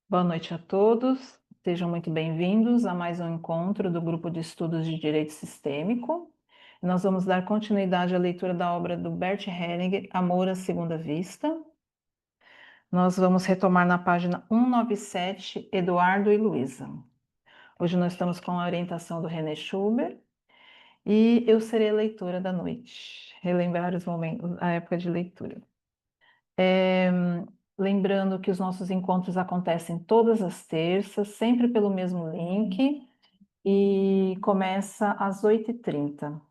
Boa noite a todos, sejam muito bem-vindos a mais um encontro do Grupo de Estudos de Direito Sistêmico. Nós vamos dar continuidade à leitura da obra do Bert Hellinger, Amor à Segunda Vista. Nós vamos retomar na página 197, Eduardo e Luísa. Hoje nós estamos com a orientação do René Schubert e eu serei a leitora da noite, relembrar os momentos, a época de leitura. Lembrando que os nossos encontros acontecem todas as terças, sempre pelo mesmo link, e começa às 8h30.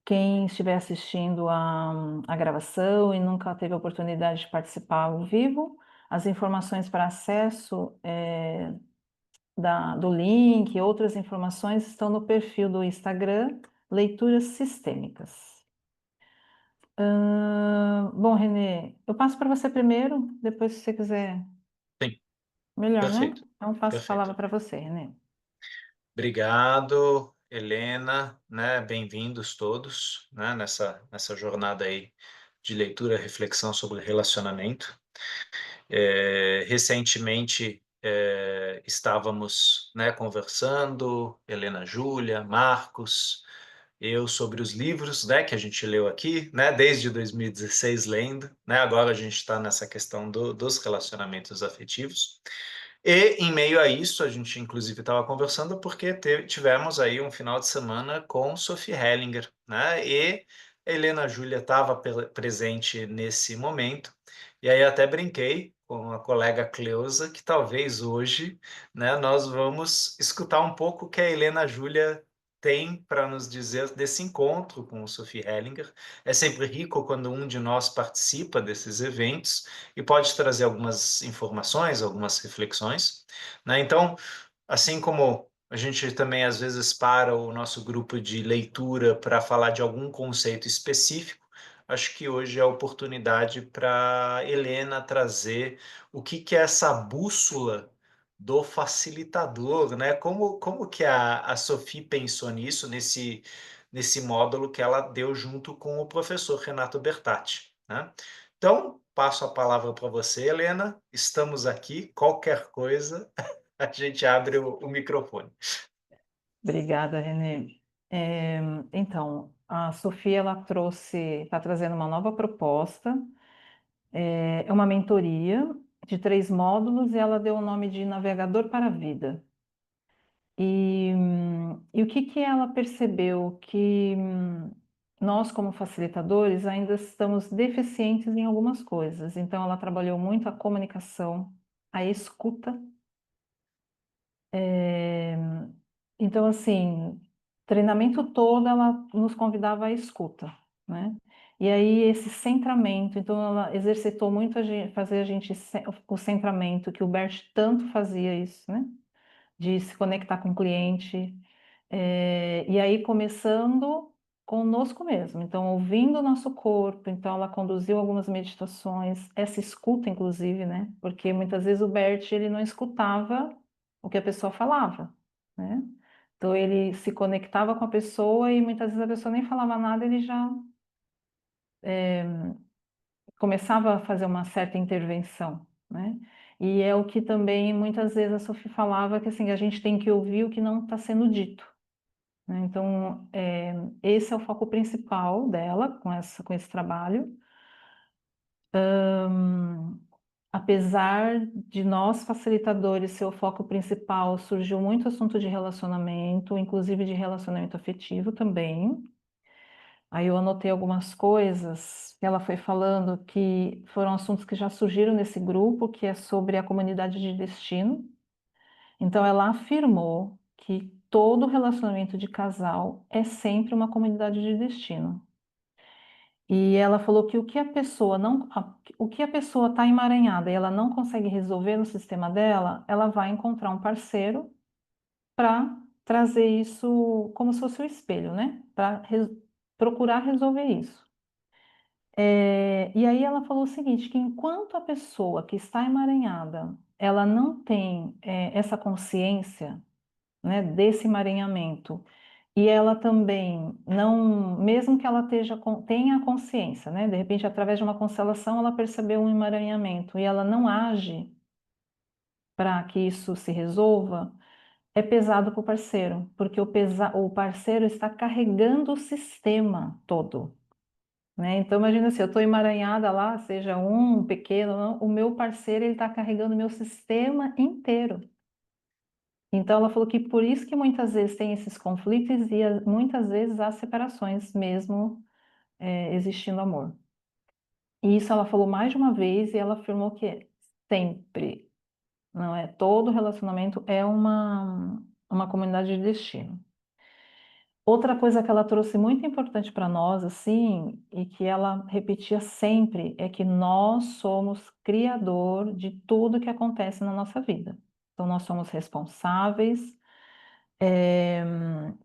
Quem estiver assistindo a gravação e nunca teve a oportunidade de participar ao vivo, as informações para acesso do link e outras informações estão no perfil do Instagram, Leituras Sistêmicas. Bom, Renê, eu passo para você primeiro, depois se você quiser. Sim, Melhor, né? perfeito, Então passo a palavra perfeito. para você, Renê. Obrigado, Helena, né? Bem-vindos todos, né? Nessa jornada aí de leitura, reflexão sobre relacionamento. Recentemente estávamos, né, conversando, Helena, Júlia, Marcos, eu sobre os livros, né, que a gente leu aqui, né, desde 2016 lendo, né? Agora a gente está nessa questão dos relacionamentos afetivos. E, em meio a isso, a gente inclusive estava conversando porque tivemos aí um final de semana com Sophie Hellinger, né? E a Helena Júlia estava presente nesse momento, e aí até brinquei com a colega Cleusa que talvez hoje, né, nós vamos escutar um pouco o que a Helena Júlia tem para nos dizer desse encontro com o Sophie Hellinger. É sempre rico quando um de nós participa desses eventos e pode trazer algumas informações, algumas reflexões, né? Então, assim como a gente também às vezes para o nosso grupo de leitura para falar de algum conceito específico, acho que hoje é a oportunidade para Helena trazer o que é essa bússola do facilitador, né? Como que a Sophie pensou nisso, nesse módulo que ela deu junto com o professor Renato Bertatti, né? Então, passo a palavra para você, Helena. Estamos aqui. Qualquer coisa, a gente abre o microfone. Obrigada, Renê. Então, a Sofia, ela está trazendo uma nova proposta, é uma mentoria de 3 módulos e ela deu o nome de Navegador para a Vida. E o que ela percebeu? Que nós, como facilitadores, ainda estamos deficientes em algumas coisas. Então, ela trabalhou muito a comunicação, a escuta. Então, assim, treinamento todo ela nos convidava à escuta, né? E aí esse centramento, então ela exercitou muito fazer a gente o centramento que o Bert tanto fazia isso, né? De se conectar com o cliente, e aí começando conosco mesmo, então ouvindo o nosso corpo, então ela conduziu algumas meditações, essa escuta inclusive, né? Porque muitas vezes o Bert ele não escutava o que a pessoa falava, né? Então ele se conectava com a pessoa e muitas vezes a pessoa nem falava nada, ele já começava a fazer uma certa intervenção, né? E é o que também muitas vezes a Sophie falava que assim a gente tem que ouvir o que não está sendo dito, né? Então, esse é o foco principal dela com esse trabalho. Apesar de nós, facilitadores, ser o foco principal, surgiu muito assunto de relacionamento, inclusive de relacionamento afetivo também. Aí eu anotei algumas coisas que ela foi falando que foram assuntos que já surgiram nesse grupo, que é sobre a comunidade de destino. Então, ela afirmou que todo relacionamento de casal é sempre uma comunidade de destino. E ela falou que o que a pessoa não, o que a pessoa está emaranhada e ela não consegue resolver no sistema dela, ela vai encontrar um parceiro para trazer isso como se fosse o espelho, né? Para procurar resolver isso. E aí ela falou o seguinte, que enquanto a pessoa que está emaranhada, ela não tem essa consciência, né, desse emaranhamento. E ela também não, mesmo que ela tenha consciência, né, de repente, através de uma constelação, ela percebeu um emaranhamento e ela não age para que isso se resolva, é pesado para o parceiro, porque o parceiro está carregando o sistema todo, né? Então, imagina se eu estou emaranhada lá, seja um pequeno, não, o meu parceiro ele está carregando o meu sistema inteiro. Então, ela falou que por isso que muitas vezes tem esses conflitos e muitas vezes há separações, mesmo existindo amor. E isso ela falou mais de uma vez e ela afirmou que sempre, não é? Todo relacionamento é uma comunidade de destino. Outra coisa que ela trouxe muito importante para nós, assim, e que ela repetia sempre, é que nós somos criador de tudo que acontece na nossa vida. Então, nós somos responsáveis,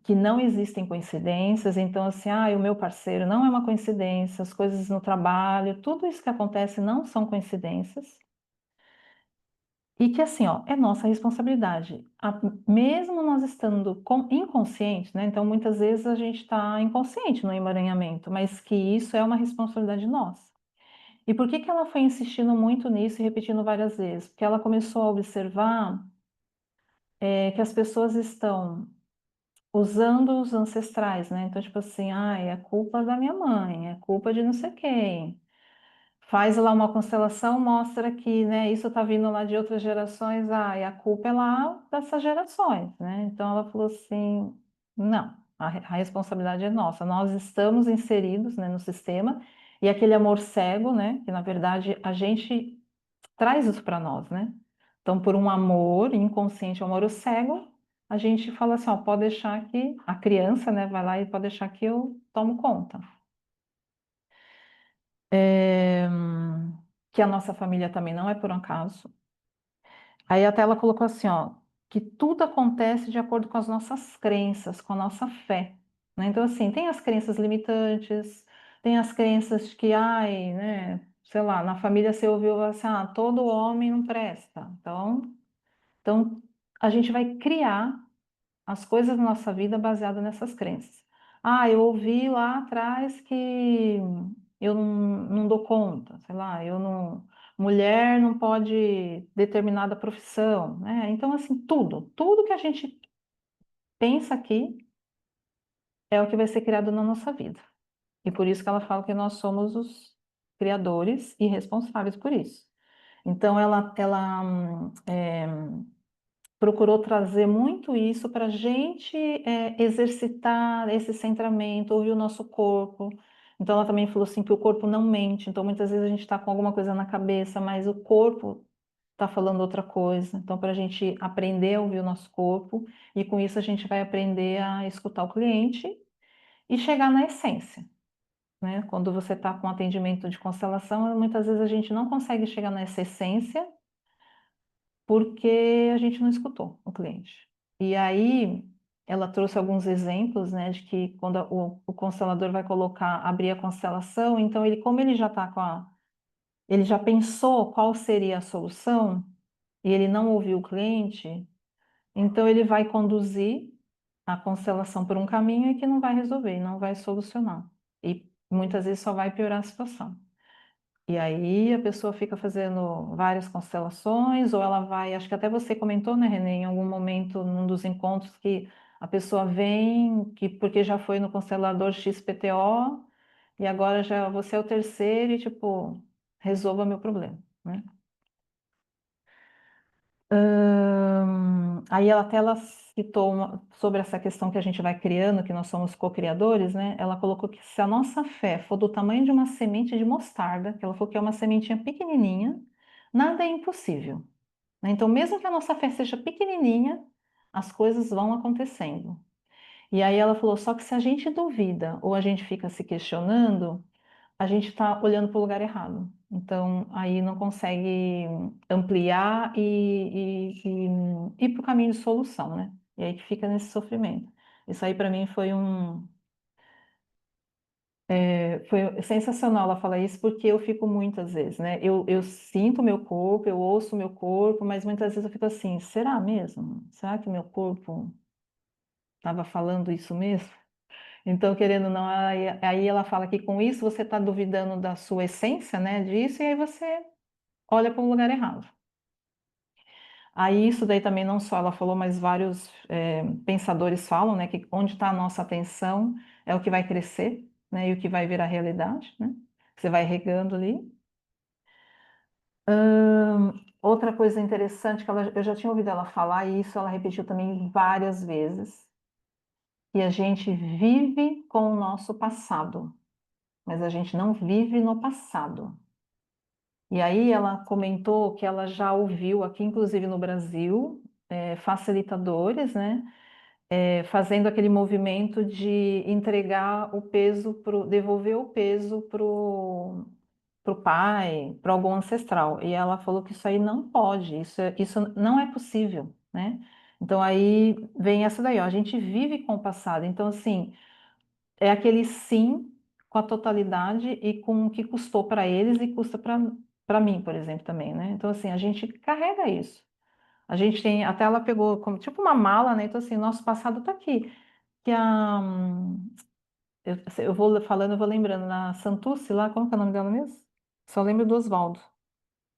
que não existem coincidências. Então, assim, o meu parceiro não é uma coincidência, as coisas no trabalho, tudo isso que acontece não são coincidências. E que assim, ó, é nossa responsabilidade. Mesmo nós estando inconscientes, né? Então, muitas vezes a gente está inconsciente no emaranhamento, mas que isso é uma responsabilidade nossa. E por que que ela foi insistindo muito nisso e repetindo várias vezes? Porque ela começou a observar que as pessoas estão usando os ancestrais, né? Então, tipo assim, é culpa da minha mãe, é culpa de não sei quem. Faz lá uma constelação, mostra que, né, isso está vindo lá de outras gerações, e a culpa é lá dessas gerações, né? Então ela falou assim, não, a responsabilidade é nossa, nós estamos inseridos, né, no sistema, e aquele amor cego, né, que na verdade a gente traz isso para nós, né? Então, por um amor inconsciente, um amor cego, a gente fala assim, ó, pode deixar que a criança, né, vai lá e pode deixar que eu tomo conta. É, que a nossa família também não é por um acaso. Aí até ela colocou assim, ó, que tudo acontece de acordo com as nossas crenças, com a nossa fé, né? Então, assim, tem as crenças limitantes, tem as crenças que, né, sei lá, na família você ouviu assim, todo homem não presta. Então a gente vai criar as coisas na nossa vida baseadas nessas crenças. Eu ouvi lá atrás que eu não dou conta, sei lá, eu não. Mulher não pode determinada profissão, né? Então, assim, tudo que a gente pensa aqui é o que vai ser criado na nossa vida. E por isso que ela fala que nós somos os criadores e responsáveis por isso. Então, ela procurou trazer muito isso para a gente exercitar esse centramento, ouvir o nosso corpo. Então, ela também falou assim que o corpo não mente. Então, muitas vezes a gente está com alguma coisa na cabeça, mas o corpo está falando outra coisa. Então, para a gente aprender a ouvir o nosso corpo, e com isso a gente vai aprender a escutar o cliente e chegar na essência. Né? Quando você está com atendimento de constelação, muitas vezes a gente não consegue chegar nessa essência porque a gente não escutou o cliente. E aí ela trouxe alguns exemplos, né, de que quando o constelador vai abrir a constelação, então como ele já está ele já pensou qual seria a solução e ele não ouviu o cliente, então ele vai conduzir a constelação por um caminho que não vai resolver, não vai solucionar. E muitas vezes só vai piorar a situação. E aí a pessoa fica fazendo várias constelações, ou ela vai, acho que até você comentou, né, Renê, em algum momento, num dos encontros, que a pessoa vem, porque já foi no constelador XPTO, e agora já você é o terceiro, e tipo, resolva meu problema, né? Aí ela citou sobre essa questão que a gente vai criando, que nós somos co-criadores, né? Ela colocou que se a nossa fé for do tamanho de uma semente de mostarda, que ela falou que é uma sementinha pequenininha, nada é impossível, né? Então, mesmo que a nossa fé seja pequenininha, as coisas vão acontecendo. E aí ela falou, só que se a gente duvida ou a gente fica se questionando, a gente está olhando para o lugar errado. Então, aí não consegue ampliar e ir para o caminho de solução, né? E aí que fica nesse sofrimento. Isso aí para mim foi sensacional ela falar isso, porque eu fico muitas vezes, né? Eu sinto o meu corpo, eu ouço o meu corpo, mas muitas vezes eu fico assim, será mesmo? Será que meu corpo estava falando isso mesmo? Então, querendo ou não, aí ela fala que com isso você está duvidando da sua essência, né, disso, e aí você olha para o lugar errado. Aí isso daí também não só ela falou, mas vários pensadores falam, né, que onde está a nossa atenção é o que vai crescer, né, e o que vai virar realidade, né? Você vai regando ali. Outra coisa interessante que eu já tinha ouvido ela falar, e isso ela repetiu também várias vezes, que a gente vive com o nosso passado, mas a gente não vive no passado. E aí ela comentou que ela já ouviu aqui, inclusive no Brasil, facilitadores, né, fazendo aquele movimento de entregar o peso devolver o peso pro pai, para algum ancestral. E ela falou que isso aí não pode, isso não é possível, né? Então aí vem essa daí, ó, a gente vive com o passado. Então, assim, é aquele sim com a totalidade e com o que custou para eles e custa para mim, por exemplo, também, né? Então, assim, a gente carrega isso. A gente tem, até ela pegou como tipo uma mala, né? Então, assim, nosso passado está aqui. Que a, eu vou falando, eu vou lembrando, na Santucci lá, como que é o nome dela mesmo? Só lembro do Oswaldo.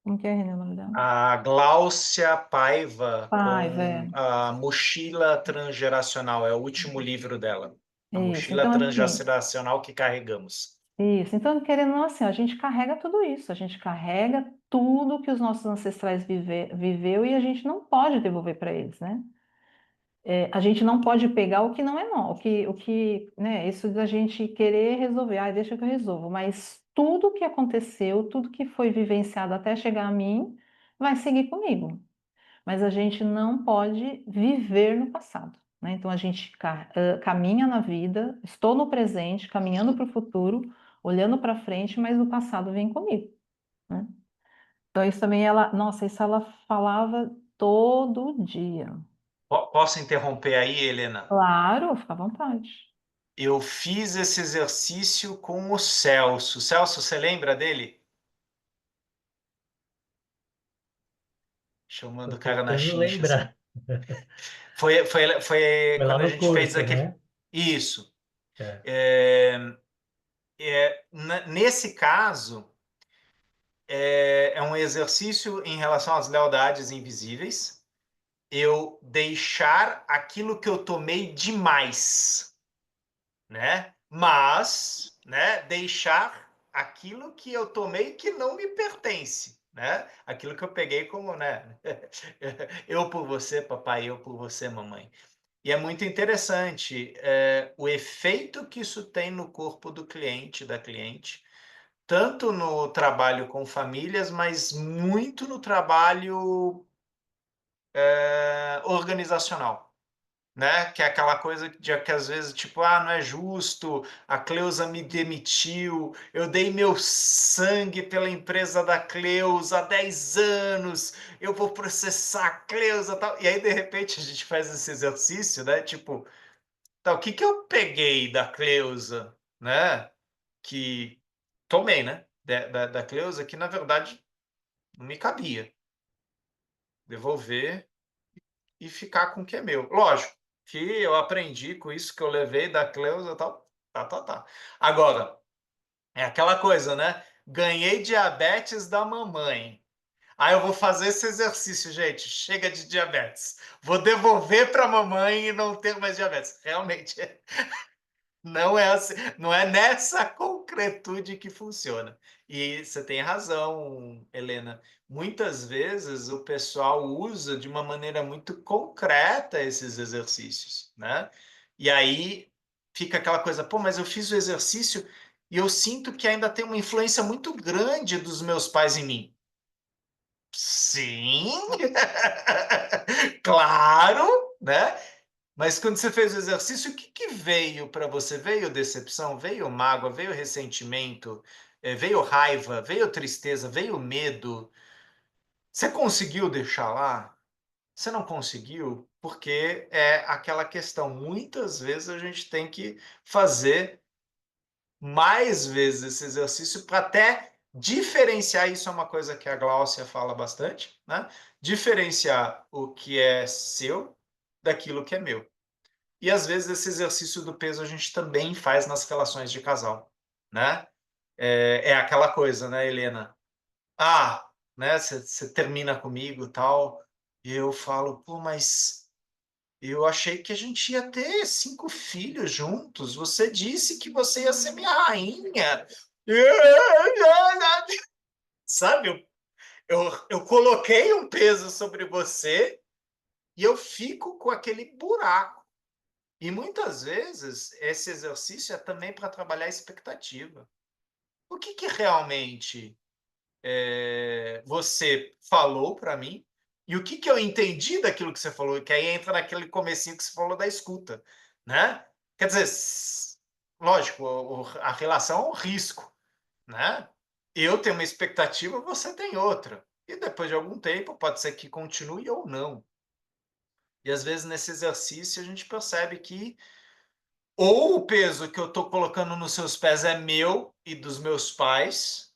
Como que é, Renê, o nome dela? A Gláucia Paiva, Paiva, com a Mochila Transgeracional, é o último livro dela. A isso. Mochila Então, assim, Transgeracional que carregamos. isso. Então, querendo ou não, assim, a gente carrega tudo isso, a gente carrega tudo que os nossos ancestrais viveu e a gente não pode devolver para eles, né? A gente não pode pegar o que não é nosso, né? Isso da gente querer resolver, deixa que eu resolvo, mas tudo que aconteceu, tudo que foi vivenciado até chegar a mim, vai seguir comigo. Mas a gente não pode viver no passado, né? Então a gente caminha na vida, estou no presente, caminhando para o futuro, olhando para frente, mas o passado vem comigo, né? Então isso também ela, nossa, isso ela falava todo dia. Posso interromper aí, Helena? Claro, fica à vontade. Eu fiz esse exercício com o Celso. Celso, você lembra dele? Chamando Tô o cara na tentando chincha, assim. lembrar. Foi Foi lá quando a no gente fez curso, aquele. né? Isso. É. É, nesse caso, é um exercício em relação às lealdades invisíveis. Eu deixar aquilo que eu tomei demais, né? Mas, né, deixar aquilo que eu tomei que não me pertence, né? Aquilo que eu peguei como, né? Eu por você, papai, eu por você, mamãe. E é muito interessante o efeito que isso tem no corpo do cliente, da cliente, tanto no trabalho com famílias, mas muito no trabalho organizacional, né? Que é aquela coisa de que às vezes, tipo, não é justo, a Cleusa me demitiu, eu dei meu sangue pela empresa da Cleusa há 10 anos, eu vou processar a Cleusa, tal. E aí, de repente, a gente faz esse exercício, né? Tipo, tá, o que que eu peguei da Cleusa, né? Que tomei, né? Da Cleusa, que na verdade não me cabia. Devolver e ficar com o que é meu. Lógico que eu aprendi com isso que eu levei da Cleusa e tal. Tá. Agora, é aquela coisa, né? Ganhei diabetes da mamãe. Aí eu vou fazer esse exercício, gente. Chega de diabetes. Vou devolver para a mamãe e não ter mais diabetes. Realmente, não é assim, não é nessa concretude que funciona. E você tem razão, Helena. Muitas vezes o pessoal usa de uma maneira muito concreta esses exercícios, né? E aí fica aquela coisa, pô, mas eu fiz o exercício e eu sinto que ainda tem uma influência muito grande dos meus pais em mim. Sim, claro, né? Mas quando você fez o exercício, o que que veio para você? Veio decepção, veio mágoa, veio ressentimento, veio raiva, veio tristeza, veio medo. Você conseguiu deixar lá? Você não conseguiu? Porque é aquela questão. Muitas vezes a gente tem que fazer mais vezes esse exercício para até diferenciar. Isso é uma coisa que a Gláucia fala bastante, né? Diferenciar o que é seu daquilo que é meu. E às vezes esse exercício do peso a gente também faz nas relações de casal, né? É aquela coisa, né, Helena? Né? Você termina comigo, tal. E eu falo: "Pô, mas eu achei que a gente ia ter 5 filhos juntos. Você disse que você ia ser minha rainha". Sabe, eu coloquei um peso sobre você e eu fico com aquele buraco. E muitas vezes esse exercício é também para trabalhar a expectativa. O que que realmente, você falou para mim e o que que eu entendi daquilo que você falou, que aí entra naquele comecinho que você falou da escuta, né. Quer dizer, lógico, a relação é um risco, né. Eu tenho uma expectativa, você tem outra. E depois de algum tempo pode ser que continue ou não. E às vezes nesse exercício a gente percebe que ou o peso que eu estou colocando nos seus pés é meu e dos meus pais,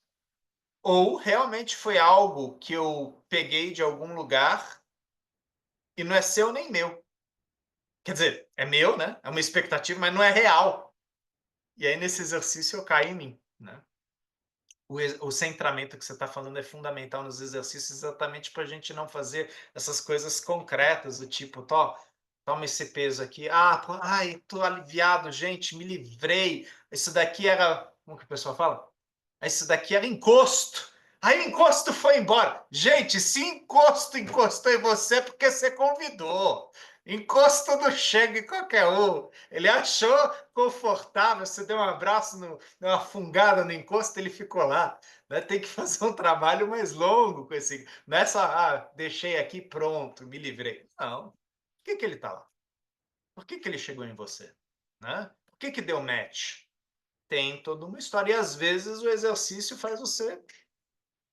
ou realmente foi algo que eu peguei de algum lugar e não é seu nem meu. Quer dizer, é meu, né? É uma expectativa, mas não é real. E aí nesse exercício eu caí em mim, né? O centramento que você está falando é fundamental nos exercícios, exatamente para a gente não fazer essas coisas concretas, do tipo, toma esse peso aqui, ai, tô aliviado, gente, me livrei. Isso daqui era, como que o pessoal fala? Isso daqui era encosto. Aí o encosto foi embora. Gente, se encosto encostou em você, é porque você convidou. Encosto não chega em qualquer um. Ele achou confortável, você deu um abraço, deu uma fungada no encosto, ele ficou lá. Né? Tem que fazer um trabalho mais longo com esse. Não é só, deixei aqui, pronto, me livrei. Não. Por que, que ele está lá? Por que, que ele chegou em você? Né? Por que, que deu match? Tem toda uma história. E às vezes o exercício faz você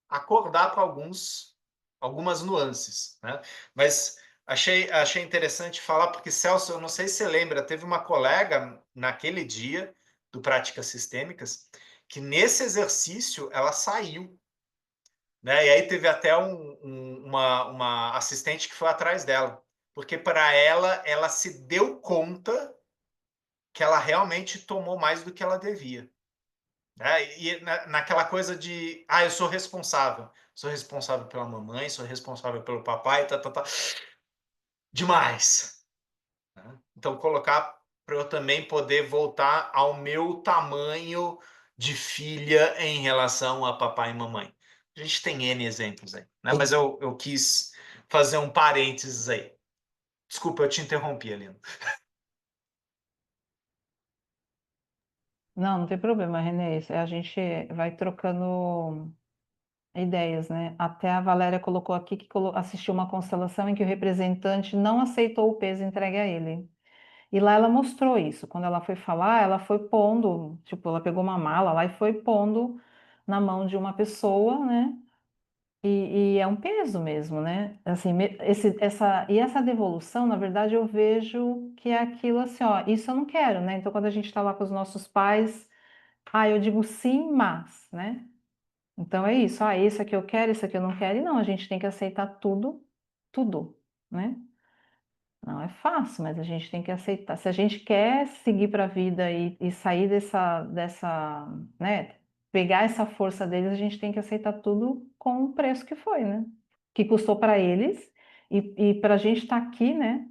acordar para algumas nuances, né? Mas achei interessante falar, porque Celso, eu não sei se você lembra, teve uma colega naquele dia do Práticas Sistêmicas que nesse exercício ela saiu, né? E aí teve até uma assistente que foi atrás dela, porque para ela se deu conta que ela realmente tomou mais do que ela devia. Né? E naquela coisa de, eu sou responsável pela mamãe, sou responsável pelo papai, tá. Demais. Né? Então, colocar para eu também poder voltar ao meu tamanho de filha em relação a papai e mamãe. A gente tem N exemplos aí, né? Mas eu quis fazer um parênteses aí. Desculpa, eu te interrompi, Alina. Não, não tem problema, Renê. A gente vai trocando ideias, né? Até a Valéria colocou aqui que assistiu uma constelação em que o representante não aceitou o peso entregue a ele. E lá ela mostrou isso. Quando ela foi falar, ela foi pondo, tipo, ela pegou uma mala lá e foi pondo na mão de uma pessoa, né? E é um peso mesmo, né? Assim, e essa devolução, na verdade, eu vejo que é aquilo assim, ó, isso eu não quero, né? Então, quando a gente está lá com os nossos pais, eu digo sim, mas, né? Então é isso, isso aqui eu quero, isso aqui eu não quero, e não, a gente tem que aceitar tudo, tudo, né? Não é fácil, mas a gente tem que aceitar. Se a gente quer seguir para a vida e sair né? Pegar essa força deles, a gente tem que aceitar tudo com o preço que foi, né? Que custou para eles e para a gente estar aqui, né?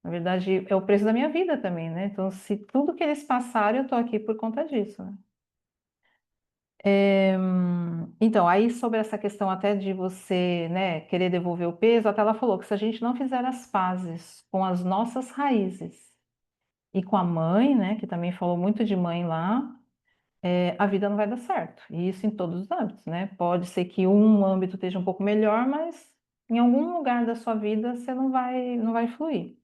Na verdade, é o preço da minha vida também, né? Então, se tudo que eles passaram, eu estou aqui por conta disso, né? Então, aí sobre essa questão até de você, né, querer devolver o peso, até ela falou que se a gente não fizer as pazes com as nossas raízes e com a mãe, né, que também falou muito de mãe lá, a vida não vai dar certo. E isso em todos os âmbitos, né? Pode ser que um âmbito esteja um pouco melhor, mas em algum lugar da sua vida você não vai fluir.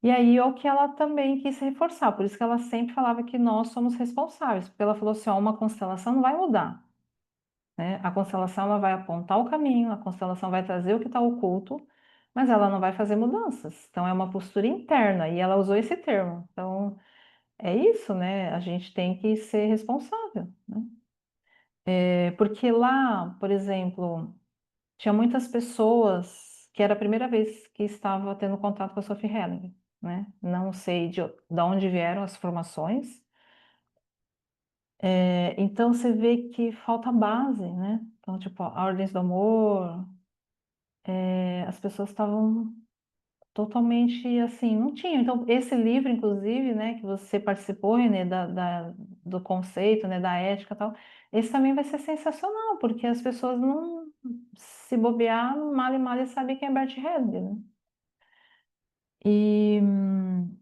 E aí é o que ela também quis reforçar, por isso que ela sempre falava que nós somos responsáveis, porque ela falou assim, ó, uma constelação não vai mudar, né? A constelação ela vai apontar o caminho, a constelação vai trazer o que está oculto, mas ela não vai fazer mudanças. Então é uma postura interna e ela usou esse termo. Então é isso, né? A gente tem que ser responsável, né? Porque lá, por exemplo, tinha muitas pessoas que era a primeira vez que estava tendo contato com a Sophie Helling, né? Não sei de onde vieram as formações. Então você vê que falta base, né? Então, tipo, a Ordens do Amor, as pessoas estavam totalmente assim, não tinham. Então, esse livro, inclusive, né, que você participou, Renê, do conceito, né, da ética e tal, esse também vai ser sensacional, porque as pessoas não se bobear, mal e mal sabem quem é Bert Hellinger, né? E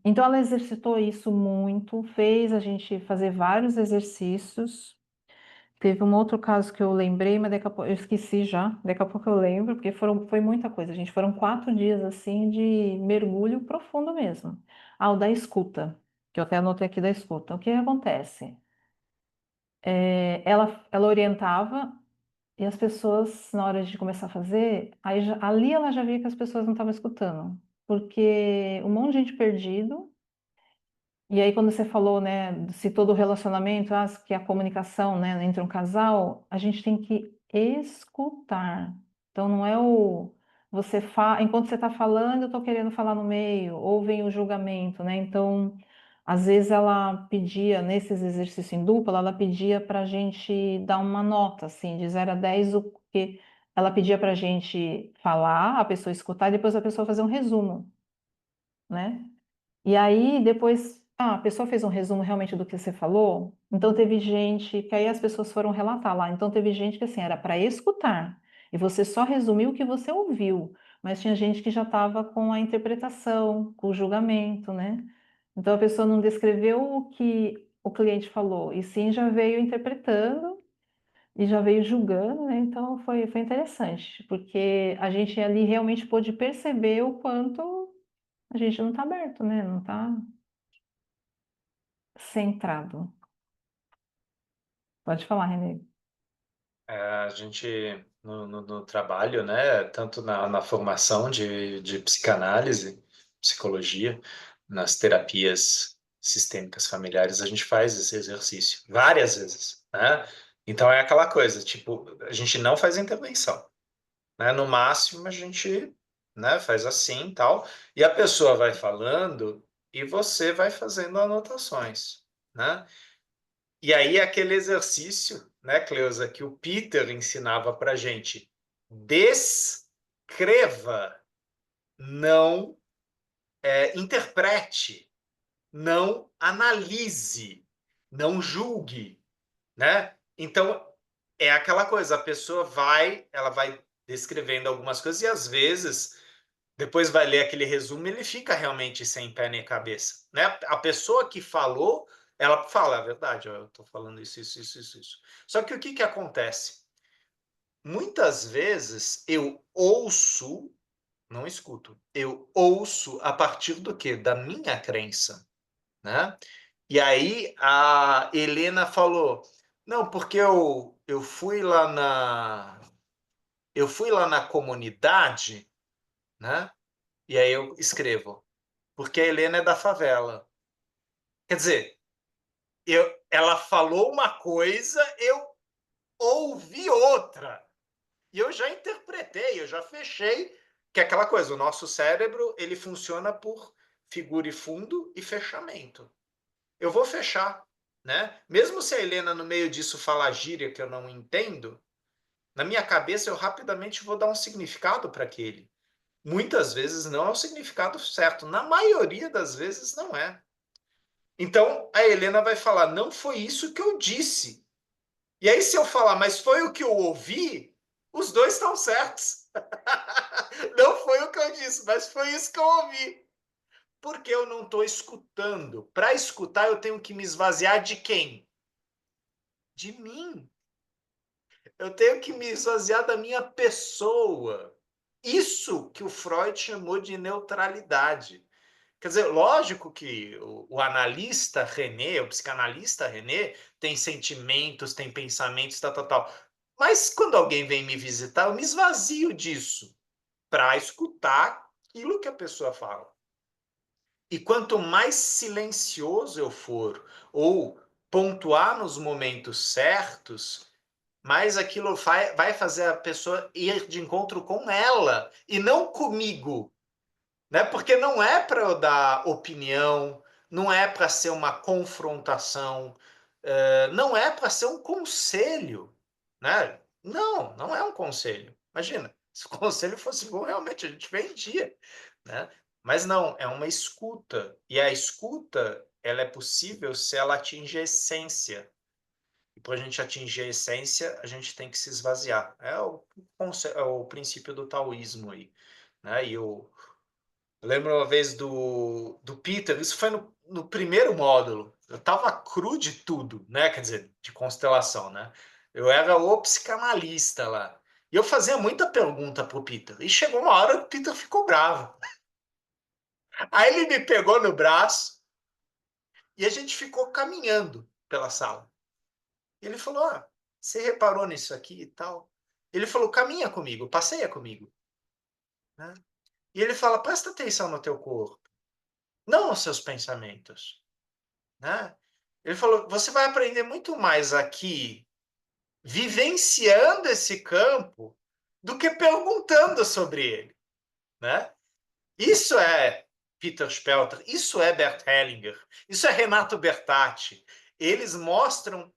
então ela exercitou isso muito, fez a gente fazer vários exercícios. Teve um outro caso que eu lembrei, mas daqui a pouco eu esqueci já. Daqui a pouco eu lembro, porque foi muita coisa, gente. Foram 4 dias assim de mergulho profundo mesmo. Ah, o da escuta, que eu até anotei aqui da escuta. O que acontece? Ela orientava e as pessoas, na hora de começar a fazer, ali ela já via que as pessoas não estavam escutando, porque um monte de gente perdido. E aí, quando você falou, né, se todo relacionamento, que a comunicação, né, entre um casal, a gente tem que escutar. Então, não é enquanto você está falando, eu estou querendo falar no meio, ou vem o julgamento, né? Então, às vezes ela pedia, nesses exercícios em dupla, ela pedia para a gente dar uma nota, assim, de 0 a 10, o que ela pedia para a gente falar, a pessoa escutar, e depois a pessoa fazer um resumo, né? E aí, depois, a pessoa fez um resumo realmente do que você falou. Então, teve gente que aí as pessoas foram relatar lá. Então, teve gente que assim era para escutar e você só resumiu o que você ouviu, mas tinha gente que já estava com a interpretação, com o julgamento, né? Então, a pessoa não descreveu o que o cliente falou, e sim já veio interpretando e já veio julgando, né? Então, foi interessante, porque a gente ali realmente pôde perceber o quanto a gente não está aberto, né? Não está centrado. Pode falar, Renê. A gente, no trabalho, né, tanto na formação de psicanálise, psicologia, nas terapias sistêmicas familiares, a gente faz esse exercício várias vezes, né? Então é aquela coisa, tipo, a gente não faz intervenção, né? No máximo a gente, né, faz assim e tal, e a pessoa vai falando e você vai fazendo anotações, né? E aí, aquele exercício, né, Cleusa, que o Peter ensinava para gente: descreva, não interprete, não analise, não julgue, né? Então, é aquela coisa, a pessoa ela vai descrevendo algumas coisas e às vezes depois vai ler aquele resumo, ele fica realmente sem pé nem cabeça, né? A pessoa que falou, ela fala a verdade, ó, eu estou falando isso, isso, isso, isso, isso. Só que o que que acontece? Muitas vezes eu ouço, não escuto, eu ouço a partir do quê? Da minha crença, né? E aí a Helena falou, não, porque eu fui lá na comunidade, né? E aí eu escrevo porque a Helena é da favela. Quer dizer, ela falou uma coisa, eu ouvi outra. E eu já interpretei, eu já fechei, que é aquela coisa, o nosso cérebro, ele funciona por figura e fundo e fechamento. Eu vou fechar, né? Mesmo se a Helena no meio disso falar gíria que eu não entendo, na minha cabeça eu rapidamente vou dar um significado para aquele. Muitas vezes não é o significado certo, na maioria das vezes não é. Então a Helena vai falar: não foi isso que eu disse. E aí, se eu falar, mas foi o que eu ouvi, os dois estão certos. Não foi o que eu disse, mas foi isso que eu ouvi. Porque eu não estou escutando. Para escutar, eu tenho que me esvaziar de quem? De mim. Eu tenho que me esvaziar da minha pessoa. Isso que o Freud chamou de neutralidade. Quer dizer, lógico que o analista René, o psicanalista René, tem sentimentos, tem pensamentos, tal, tal, tal. Mas quando alguém vem me visitar, eu me esvazio disso para escutar aquilo que a pessoa fala. E quanto mais silencioso eu for, ou pontuar nos momentos certos, mais aquilo vai fazer a pessoa ir de encontro com ela e não comigo, né? Porque não é para eu dar opinião, não é para ser uma confrontação, não é para ser um conselho, né? Não, não é um conselho. Imagina. Se o conselho fosse bom, realmente a gente vendia, né? Mas não, é uma escuta. E a escuta, ela é possível se ela atinge a essência. E para a gente atingir a essência, a gente tem que se esvaziar. É o princípio do taoísmo aí, né? Eu lembro uma vez do Peter, isso foi no primeiro módulo. Eu estava cru de tudo, né? Quer dizer, de constelação, né? Eu era o psicanalista lá. E eu fazia muita pergunta pro Peter. E chegou uma hora que o Peter ficou bravo. Aí ele me pegou no braço e a gente ficou caminhando pela sala. E ele falou: Ah, você reparou nisso aqui e tal? Ele falou: Caminha comigo, passeia comigo. Né? E ele fala: Presta atenção no teu corpo, não nos seus pensamentos. Né? Ele falou: você vai aprender muito mais aqui vivenciando esse campo do que perguntando sobre ele, né? Isso é Peter Spelter, isso é Bert Hellinger, isso é Renato Bertatti. Eles mostram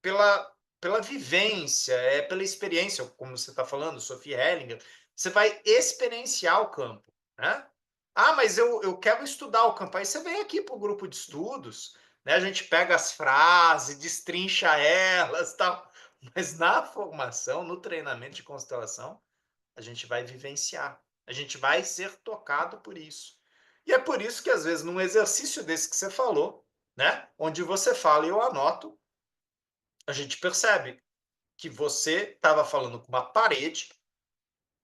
pela vivência, pela experiência, como você está falando, Sophie Hellinger, você vai experienciar o campo, né? Ah, mas eu quero estudar o campo. Aí você vem aqui para o grupo de estudos, né? A gente pega as frases, destrincha elas, tal. Mas na formação, no treinamento de constelação, a gente vai vivenciar, a gente vai ser tocado por isso. E é por isso que às vezes num exercício desse que você falou, né, onde você fala e eu anoto, a gente percebe que você estava falando com uma parede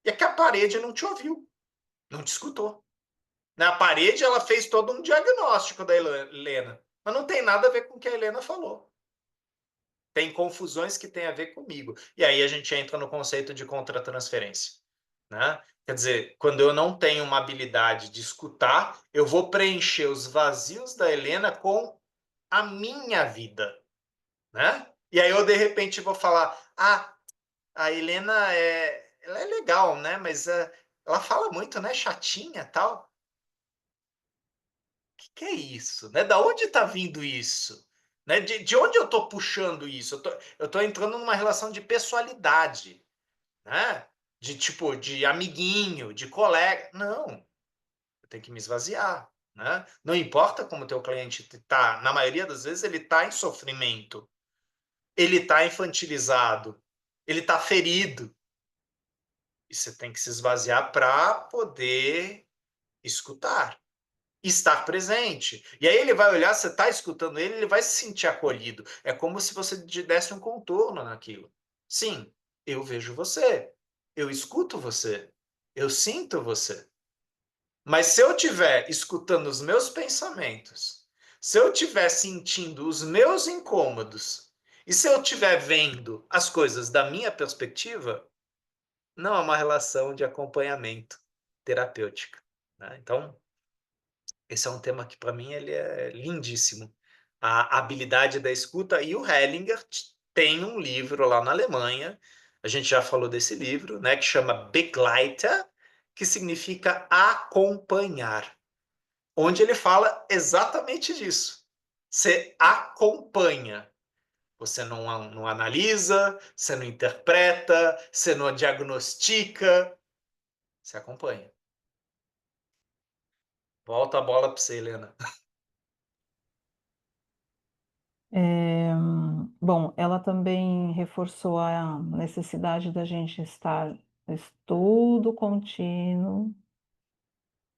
e é que a parede não te ouviu, não te escutou. Na parede, ela fez todo um diagnóstico da Helena, mas não tem nada a ver com o que a Helena falou. Tem confusões que têm a ver comigo. E aí a gente entra no conceito de contratransferência. Né? Quer dizer, quando eu não tenho uma habilidade de escutar, eu vou preencher os vazios da Helena com a minha vida. Né? E aí eu, de repente, vou falar: Ah, a Helena ela é legal, né? Mas ela fala muito, né? Chatinha, tal. Que é isso? Né? Da onde está vindo isso? Né? De onde eu estou puxando isso? Eu tô entrando numa relação de pessoalidade, né? De tipo, de amiguinho, de colega. Não, eu tenho que me esvaziar. Né? Não importa como o teu cliente está, na maioria das vezes ele está em sofrimento, ele está infantilizado, ele está ferido. E você tem que se esvaziar para poder escutar, estar presente. E aí ele vai olhar, você está escutando ele, ele vai se sentir acolhido. É como se você desse um contorno naquilo. Sim, eu vejo você, eu escuto você, eu sinto você. Mas se eu estiver escutando os meus pensamentos, se eu estiver sentindo os meus incômodos, e se eu estiver vendo as coisas da minha perspectiva, não é uma relação de acompanhamento terapêutica. Né? Então, esse é um tema que, para mim, ele é lindíssimo. A habilidade da escuta. E o Hellinger tem um livro lá na Alemanha, a gente já falou desse livro, né, que chama Begleiter, que significa acompanhar, onde ele fala exatamente disso. Você acompanha. Você não analisa, você não interpreta, você não diagnostica, você acompanha. Volta a bola para você, Helena. É, bom, ela também reforçou a necessidade da gente estar estudo contínuo,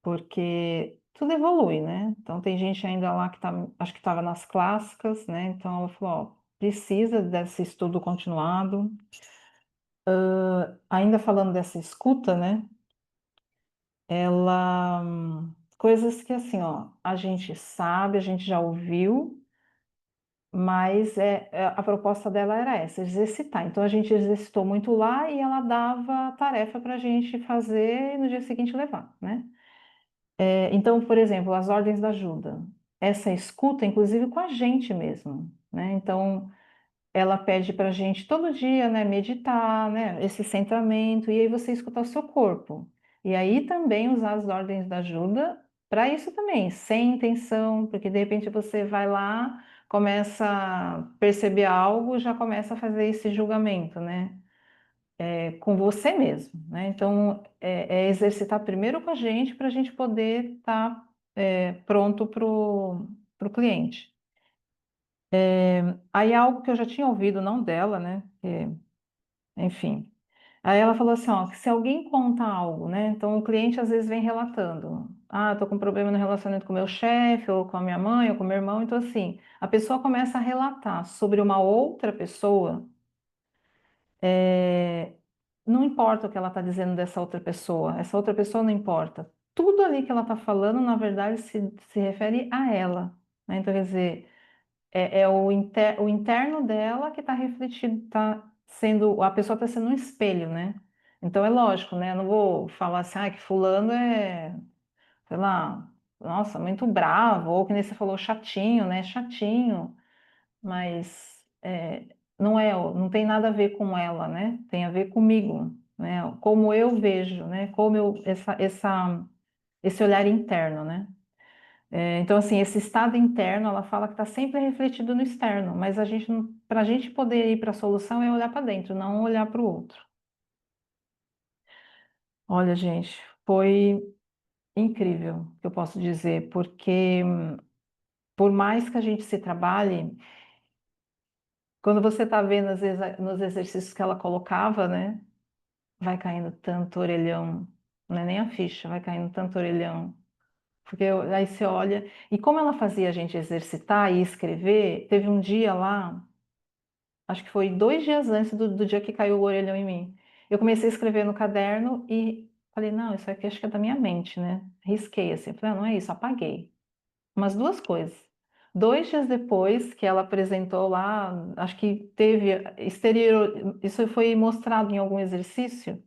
porque tudo evolui, né? Então tem gente ainda lá que tá, acho que estava nas clássicas, né? Então ela falou, ó, precisa desse estudo continuado. Ainda falando dessa escuta, né? Ela, coisas que assim, ó, a gente sabe, a gente já ouviu, mas a proposta dela era essa, exercitar. Então a gente exercitou muito lá e ela dava tarefa para a gente fazer e no dia seguinte levar, né? Então, por exemplo, as ordens da ajuda. Essa escuta, inclusive com a gente mesmo, né? Então, ela pede para a gente todo dia, né, meditar, né, esse centramento, e aí você escutar o seu corpo. E aí também usar as ordens da ajuda para isso também, sem intenção, porque de repente você vai lá, começa a perceber algo, já começa a fazer esse julgamento, né? com você mesmo, né? Então, é exercitar primeiro com a gente para a gente poder estar pronto para o cliente. Aí algo que eu já tinha ouvido, não dela, né? Enfim. Aí ela falou assim, ó, que se alguém conta algo, né? Então o cliente às vezes vem relatando, ah, tô com problema no relacionamento com meu chefe, ou com a minha mãe, ou com meu irmão. Então assim, a pessoa começa a relatar sobre uma outra pessoa, não importa o que ela está dizendo dessa outra pessoa, essa outra pessoa não importa. Tudo ali que ela está falando, na verdade, se refere a ela, né? Então, quer dizer, é o interno dela que está refletido, está sendo, a pessoa está sendo um espelho, né? Então é lógico, né? Eu não vou falar assim, ah, que fulano é, sei lá, nossa, muito bravo, ou que nem você falou, chatinho, né? Chatinho, mas não tem nada a ver com ela, né? Tem a ver comigo, né? Como eu vejo, né? Como eu, esse olhar interno, né? Então, assim, esse estado interno, ela fala que está sempre refletido no externo, mas para a gente poder ir para a solução é olhar para dentro, não olhar para o outro. Olha, gente, foi incrível, que eu posso dizer, porque por mais que a gente se trabalhe, quando você está vendo, às vezes, nos exercícios que ela colocava, né, vai caindo tanto orelhão, não é nem a ficha, vai caindo tanto orelhão. Porque aí você olha, e como ela fazia a gente exercitar e escrever, teve um dia lá. Acho que foi 2 dias antes do dia que caiu o orelhão em mim. Eu comecei a escrever no caderno e falei, não, isso aqui acho que é da minha mente, né? Risquei assim, falei, ah, não é isso, apaguei. Umas duas coisas. 2 dias depois que ela apresentou lá, acho que teve exterior, isso foi mostrado em algum exercício,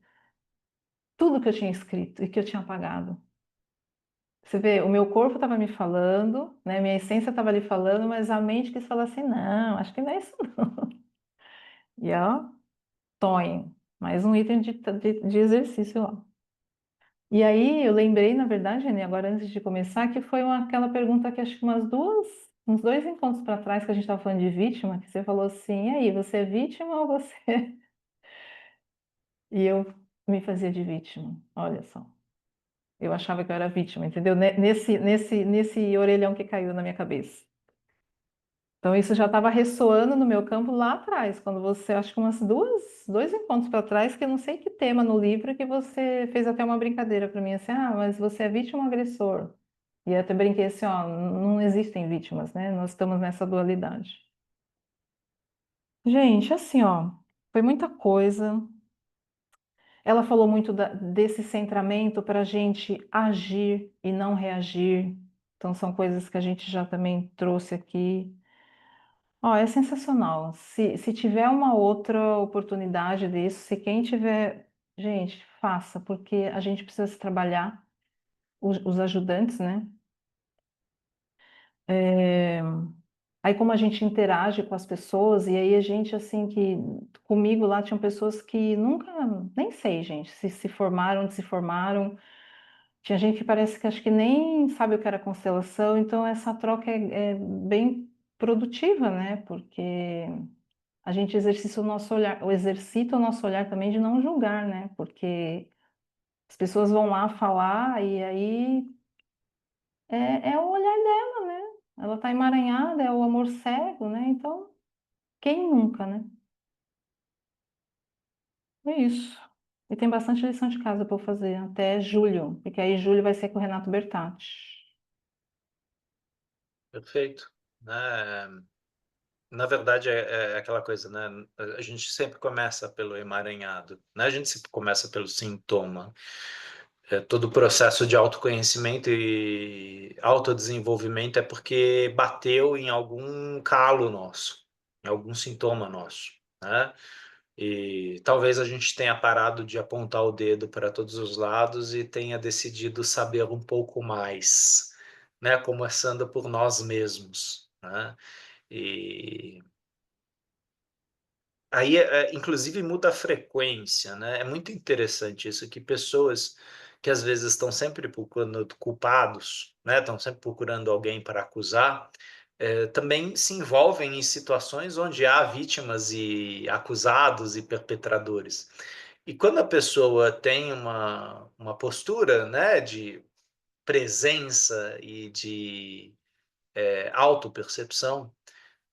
tudo que eu tinha escrito e que eu tinha apagado. Você vê, o meu corpo estava me falando, né? Minha essência estava ali falando, mas a mente quis falar assim, não, acho que não é isso não. E ó, Tonho, mais um item de exercício lá. E aí eu lembrei, na verdade, né, agora antes de começar, que foi aquela pergunta que acho que uns 2 encontros para trás que a gente estava falando de vítima, que você falou assim, e aí, você é vítima ou você... E eu me fazia de vítima, olha só. Eu achava que eu era vítima, entendeu? Nesse orelhão que caiu na minha cabeça. Então, isso já estava ressoando no meu campo lá atrás, quando você, acho que 2 encontros para trás, que eu não sei que tema no livro, que você fez até uma brincadeira para mim, assim, ah, mas você é vítima ou agressor? E eu até brinquei assim, ó, não existem vítimas, né? Nós estamos nessa dualidade. Gente, assim, ó, foi muita coisa. Ela falou muito desse centramento para a gente agir e não reagir. Então, são coisas que a gente já também trouxe aqui. Ó, é sensacional. Se tiver uma outra oportunidade disso, se quem tiver, gente, faça, porque a gente precisa se trabalhar, os ajudantes, né? É, aí como a gente interage com as pessoas, e aí a gente, assim, que comigo lá tinham pessoas que nunca, nem sei, gente, se formaram, onde se formaram. Tinha gente que parece que acho que nem sabe o que era constelação, então essa troca é bem produtiva, né? Porque a gente exercita o nosso olhar, exercita o nosso olhar também de não julgar, né? Porque as pessoas vão lá falar e aí é o olhar dela, né? Ela tá emaranhada, é o amor cego, né? Então, quem nunca, né? É isso. E tem bastante lição de casa para eu fazer até julho, porque aí julho vai ser com o Renato Bertatti. Perfeito. Na verdade, é aquela coisa, né? A gente sempre começa pelo emaranhado, né? A gente sempre começa pelo sintoma. Todo o processo de autoconhecimento e autodesenvolvimento é porque bateu em algum calo nosso, em algum sintoma nosso, né? E talvez a gente tenha parado de apontar o dedo para todos os lados e tenha decidido saber um pouco mais, né? Começando por nós mesmos, né? E aí, inclusive, muda a frequência, né? É muito interessante isso, que pessoas que às vezes estão sempre procurando culpados, né? Estão sempre procurando alguém para acusar, também se envolvem em situações onde há vítimas e acusados e perpetradores. E quando a pessoa tem uma postura, né, de presença e de autopercepção,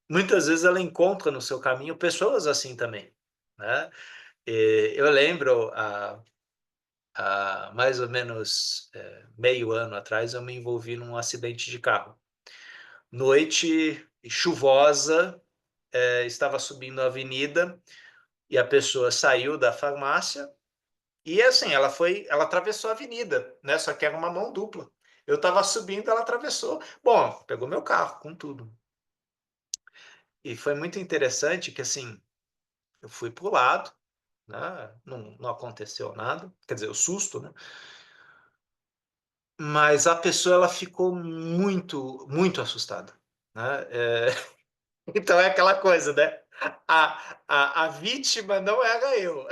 muitas vezes ela encontra no seu caminho pessoas assim também, né? Eu lembro, há mais ou menos meio ano atrás, eu me envolvi num acidente de carro. Noite chuvosa, estava subindo a avenida e a pessoa saiu da farmácia e assim, ela atravessou a avenida, né? Só que era uma mão dupla. Eu estava subindo, ela atravessou. Bom, pegou meu carro com tudo. E foi muito interessante que assim, eu fui pro lado, né? Não aconteceu nada, quer dizer, o susto, né? Mas a pessoa ela ficou muito, muito assustada, né? Então é aquela coisa, né? A vítima não era eu.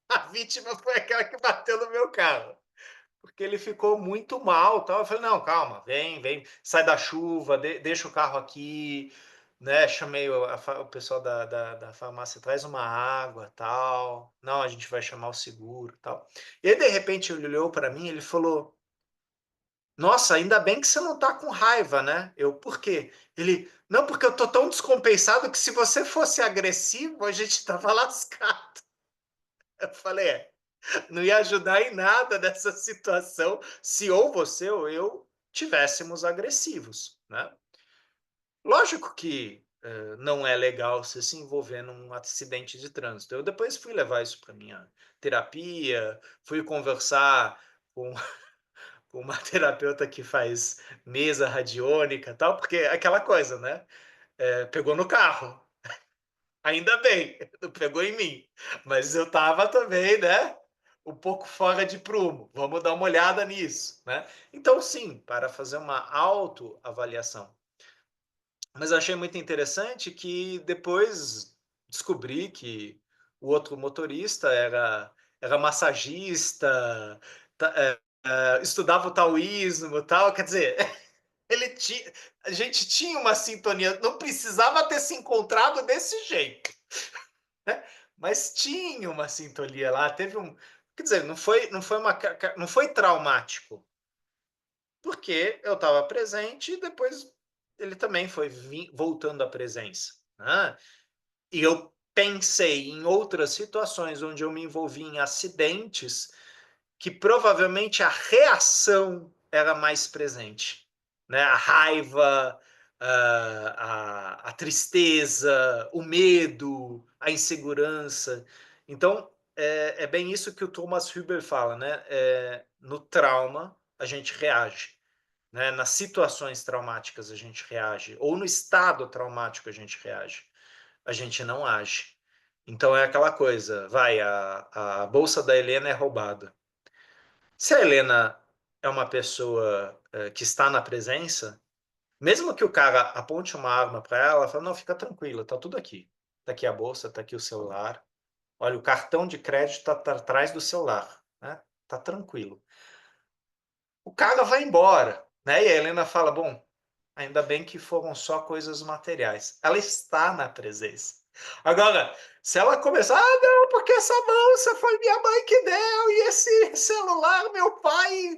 A vítima foi aquela que bateu no meu carro. Porque ele ficou muito mal, tal. Eu falei, não, calma, vem, sai da chuva, deixa o carro aqui, né? Chamei o pessoal da farmácia, traz uma água, tal. Não, a gente vai chamar o seguro, tal. E aí, de repente, ele olhou para mim, ele falou, nossa, ainda bem que você não tá com raiva, né? Eu, por quê? Ele, não, porque eu tô tão descompensado que se você fosse agressivo, a gente tava lascado. Eu falei, não ia ajudar em nada nessa situação se ou você ou eu tivéssemos agressivos, né? Lógico que não é legal você se envolver num acidente de trânsito. Eu depois fui levar isso para minha terapia, fui conversar com uma terapeuta que faz mesa radiônica, tal, porque é aquela coisa, né? Pegou no carro, ainda bem, não pegou em mim, mas eu tava também, né? Um pouco fora de prumo. Vamos dar uma olhada nisso, né? Então, sim, para fazer uma autoavaliação. Mas eu achei muito interessante que depois descobri que o outro motorista era massagista, estudava o taoísmo, tal, quer dizer, ele tinha, a gente tinha uma sintonia, não precisava ter se encontrado desse jeito, né? Mas tinha uma sintonia lá, teve um, quer dizer, não foi traumático, porque eu estava presente e depois ele também foi voltando à presença, né? E eu pensei em outras situações onde eu me envolvi em acidentes que provavelmente a reação era mais presente, né? A raiva, a tristeza, o medo, a insegurança. Então, é bem isso que o Thomas Huber fala, né? No trauma, a gente reage. Né? Nas situações traumáticas, a gente reage. Ou no estado traumático, a gente reage. A gente não age. Então, é aquela coisa, vai, a bolsa da Helena é roubada. Se a Helena é uma pessoa que está na presença, mesmo que o cara aponte uma arma para ela, fala, não, fica tranquila, tá tudo aqui. Tá aqui a bolsa, tá aqui o celular. Olha, o cartão de crédito tá atrás do celular, né? Tá tranquilo. O cara vai embora, né? E a Helena fala, bom, ainda bem que foram só coisas materiais. Ela está na presença. Agora, se ela começar, não, porque essa bolsa foi minha mãe que deu, e esse celular, meu pai,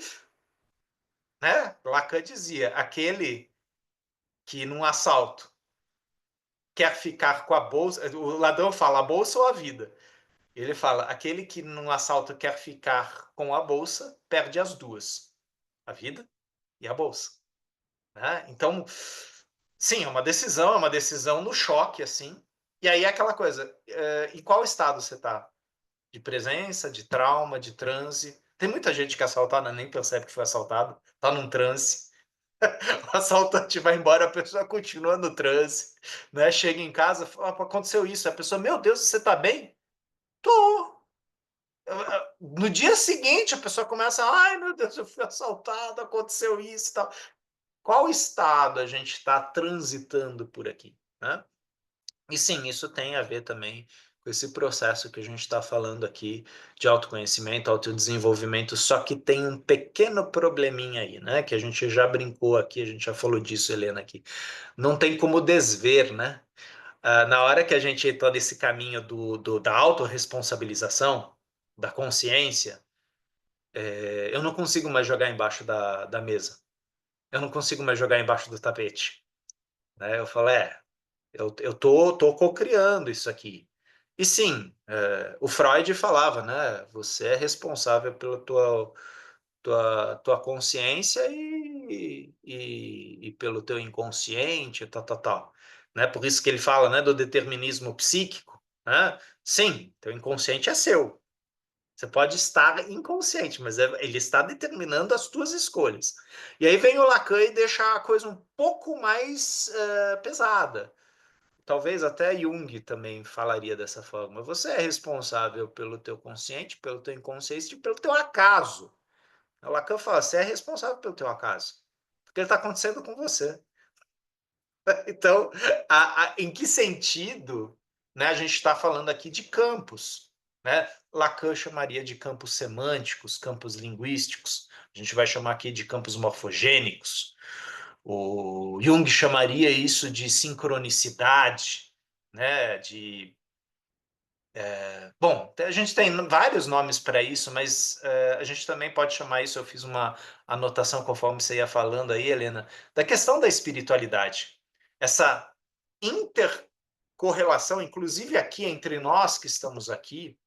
né? Lacan dizia, aquele que num assalto quer ficar com a bolsa, o ladrão fala a bolsa ou a vida? Ele fala, aquele que num assalto quer ficar com a bolsa, perde as duas, a vida e a bolsa. Né? Então, sim, é uma decisão no choque, assim. E aí é aquela coisa, em qual estado você está? De presença, de trauma, de transe? Tem muita gente que é assaltada nem percebe que foi assaltado, está num transe. O assaltante vai embora, a pessoa continua no transe, né? Chega em casa, fala, aconteceu isso. A pessoa, meu Deus, você está bem? Tô. No dia seguinte, a pessoa começa, ai meu Deus, eu fui assaltado, aconteceu isso e tal. Qual estado a gente está transitando por aqui, né? E sim, isso tem a ver também com esse processo que a gente está falando aqui de autoconhecimento, autodesenvolvimento, só que tem um pequeno probleminha aí, né? Que a gente já brincou aqui, a gente já falou disso, Helena, aqui. Não tem como desver, né? Na hora que a gente está nesse caminho da autorresponsabilização, da consciência, eu não consigo mais jogar embaixo da mesa. Eu não consigo mais jogar embaixo do tapete. Né? Eu falo, eu tô co-criando isso aqui. E sim, o Freud falava, né? Você é responsável pela tua consciência e pelo teu inconsciente, tal, tal, tal. Né? Por isso que ele fala, né, do determinismo psíquico. Né? Sim, teu inconsciente é seu. Você pode estar inconsciente, mas ele está determinando as tuas escolhas. E aí vem o Lacan e deixa a coisa um pouco mais pesada. Talvez até Jung também falaria dessa forma. Você é responsável pelo teu consciente, pelo teu inconsciente e pelo teu acaso. O Lacan fala, você é responsável pelo teu acaso. Porque ele está acontecendo com você. Então, em que sentido, né, a gente está falando aqui de campos? Né? Lacan chamaria de campos semânticos, campos linguísticos. A gente vai chamar aqui de campos morfogênicos. O Jung chamaria isso de sincronicidade, né? Bom, a gente tem vários nomes para isso, mas a gente também pode chamar isso. Eu fiz uma anotação conforme você ia falando aí, Helena, da questão da espiritualidade. Essa intercorrelação, inclusive aqui entre nós que estamos aqui,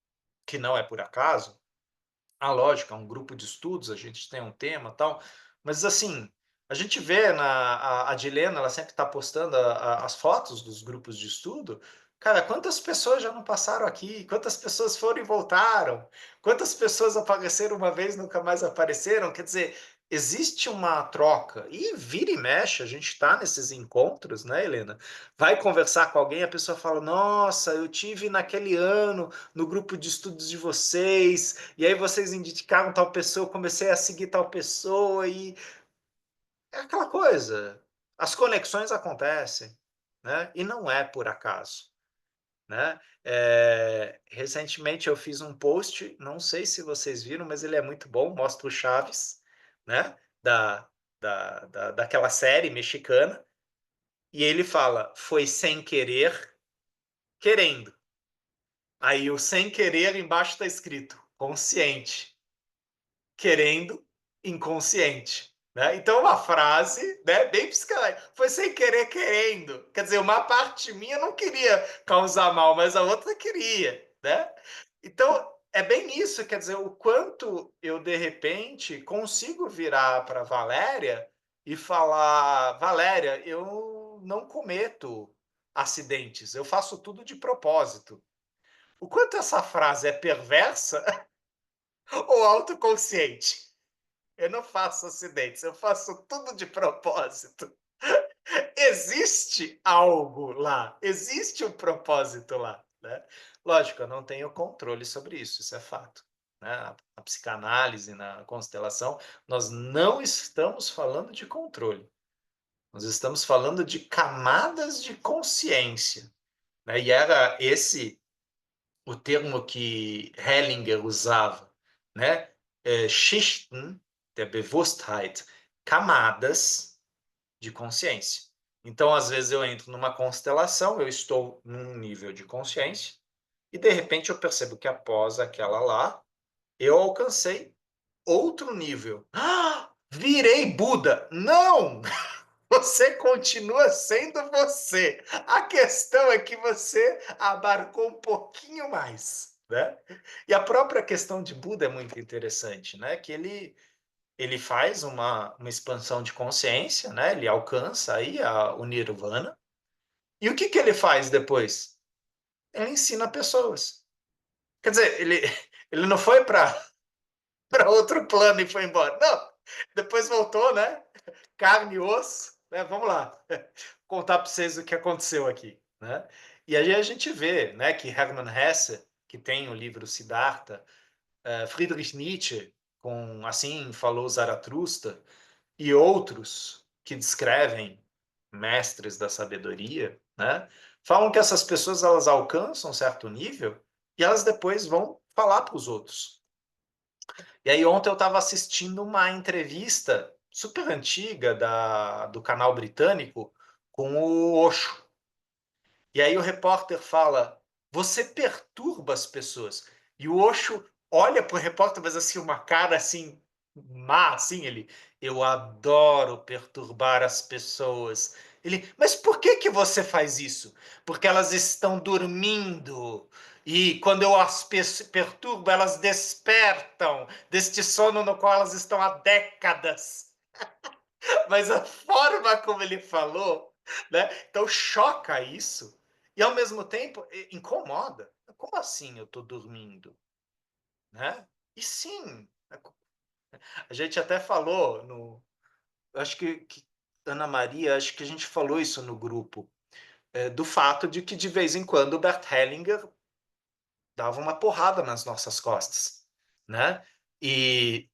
que não é por acaso, lógico, é um grupo de estudos, a gente tem um tema e tal, mas assim, a gente vê a Dilena, ela sempre está postando as fotos dos grupos de estudo. Cara, quantas pessoas já não passaram aqui? Quantas pessoas foram e voltaram? Quantas pessoas apareceram uma vez e nunca mais apareceram? Quer dizer, existe uma troca. E vira e mexe, a gente está nesses encontros, né, Helena? Vai conversar com alguém, a pessoa fala: Nossa, eu tive naquele ano no grupo de estudos de vocês, e aí vocês indicaram tal pessoa, eu comecei a seguir tal pessoa, e é aquela coisa. As conexões acontecem, né? E não é por acaso, né? Recentemente eu fiz um post, não sei se vocês viram, mas ele é muito bom, mostra o Chaves, né? Daquela série mexicana, e ele fala, foi sem querer, querendo. Aí o sem querer embaixo está escrito consciente, querendo, inconsciente. Né? Então, uma frase, né, bem psicanalítica, foi sem querer, querendo. Quer dizer, uma parte minha não queria causar mal, mas a outra queria. Né? Então, é bem isso, quer dizer, o quanto eu, de repente, consigo virar para Valéria e falar: Valéria, eu não cometo acidentes, eu faço tudo de propósito. O quanto essa frase é perversa ou autoconsciente? Eu não faço acidentes, eu faço tudo de propósito. Existe algo lá, existe um propósito lá. Né? Lógico, eu não tenho controle sobre isso é fato. Né? Na psicanálise, na constelação, nós não estamos falando de controle. Nós estamos falando de camadas de consciência. Né? E era esse o termo que Hellinger usava, né? Schichten der Bewusstheit, camadas de consciência. Então, às vezes eu entro numa constelação, eu estou num nível de consciência e de repente eu percebo que após aquela lá, eu alcancei outro nível. Virei Buda. Não! Você continua sendo você. A questão é que você abarcou um pouquinho mais, né? E a própria questão de Buda é muito interessante, né? Que ele faz uma expansão de consciência, né? Ele alcança aí o Nirvana. E o que ele faz depois? Ele ensina pessoas. Quer dizer, ele não foi para outro plano e foi embora. Não, depois voltou, né? Carne e osso, né? Vamos lá, contar para vocês o que aconteceu aqui, né? E aí a gente vê, né, que Hermann Hesse, que tem o livro Siddhartha, Friedrich Nietzsche, com Assim Falou Zaratustra, e outros que descrevem mestres da sabedoria, né, falam que essas pessoas elas alcançam um certo nível e elas depois vão falar para os outros. E aí ontem eu estava assistindo uma entrevista super antiga do canal britânico com o Osho. E aí o repórter fala: você perturba as pessoas. E o Osho olha para o repórter, mas assim, uma cara assim, má, assim, ele, eu adoro perturbar as pessoas. Ele, mas por que que você faz isso? Porque elas estão dormindo. E quando eu as perturbo, elas despertam deste sono no qual elas estão há décadas. Mas a forma como ele falou, né? Então choca isso e ao mesmo tempo incomoda. Como assim eu estou dormindo, né? E sim, a gente até falou no, acho que Ana Maria, acho que a gente falou isso no grupo, do fato de que de vez em quando o Bert Hellinger dava uma porrada nas nossas costas, né? E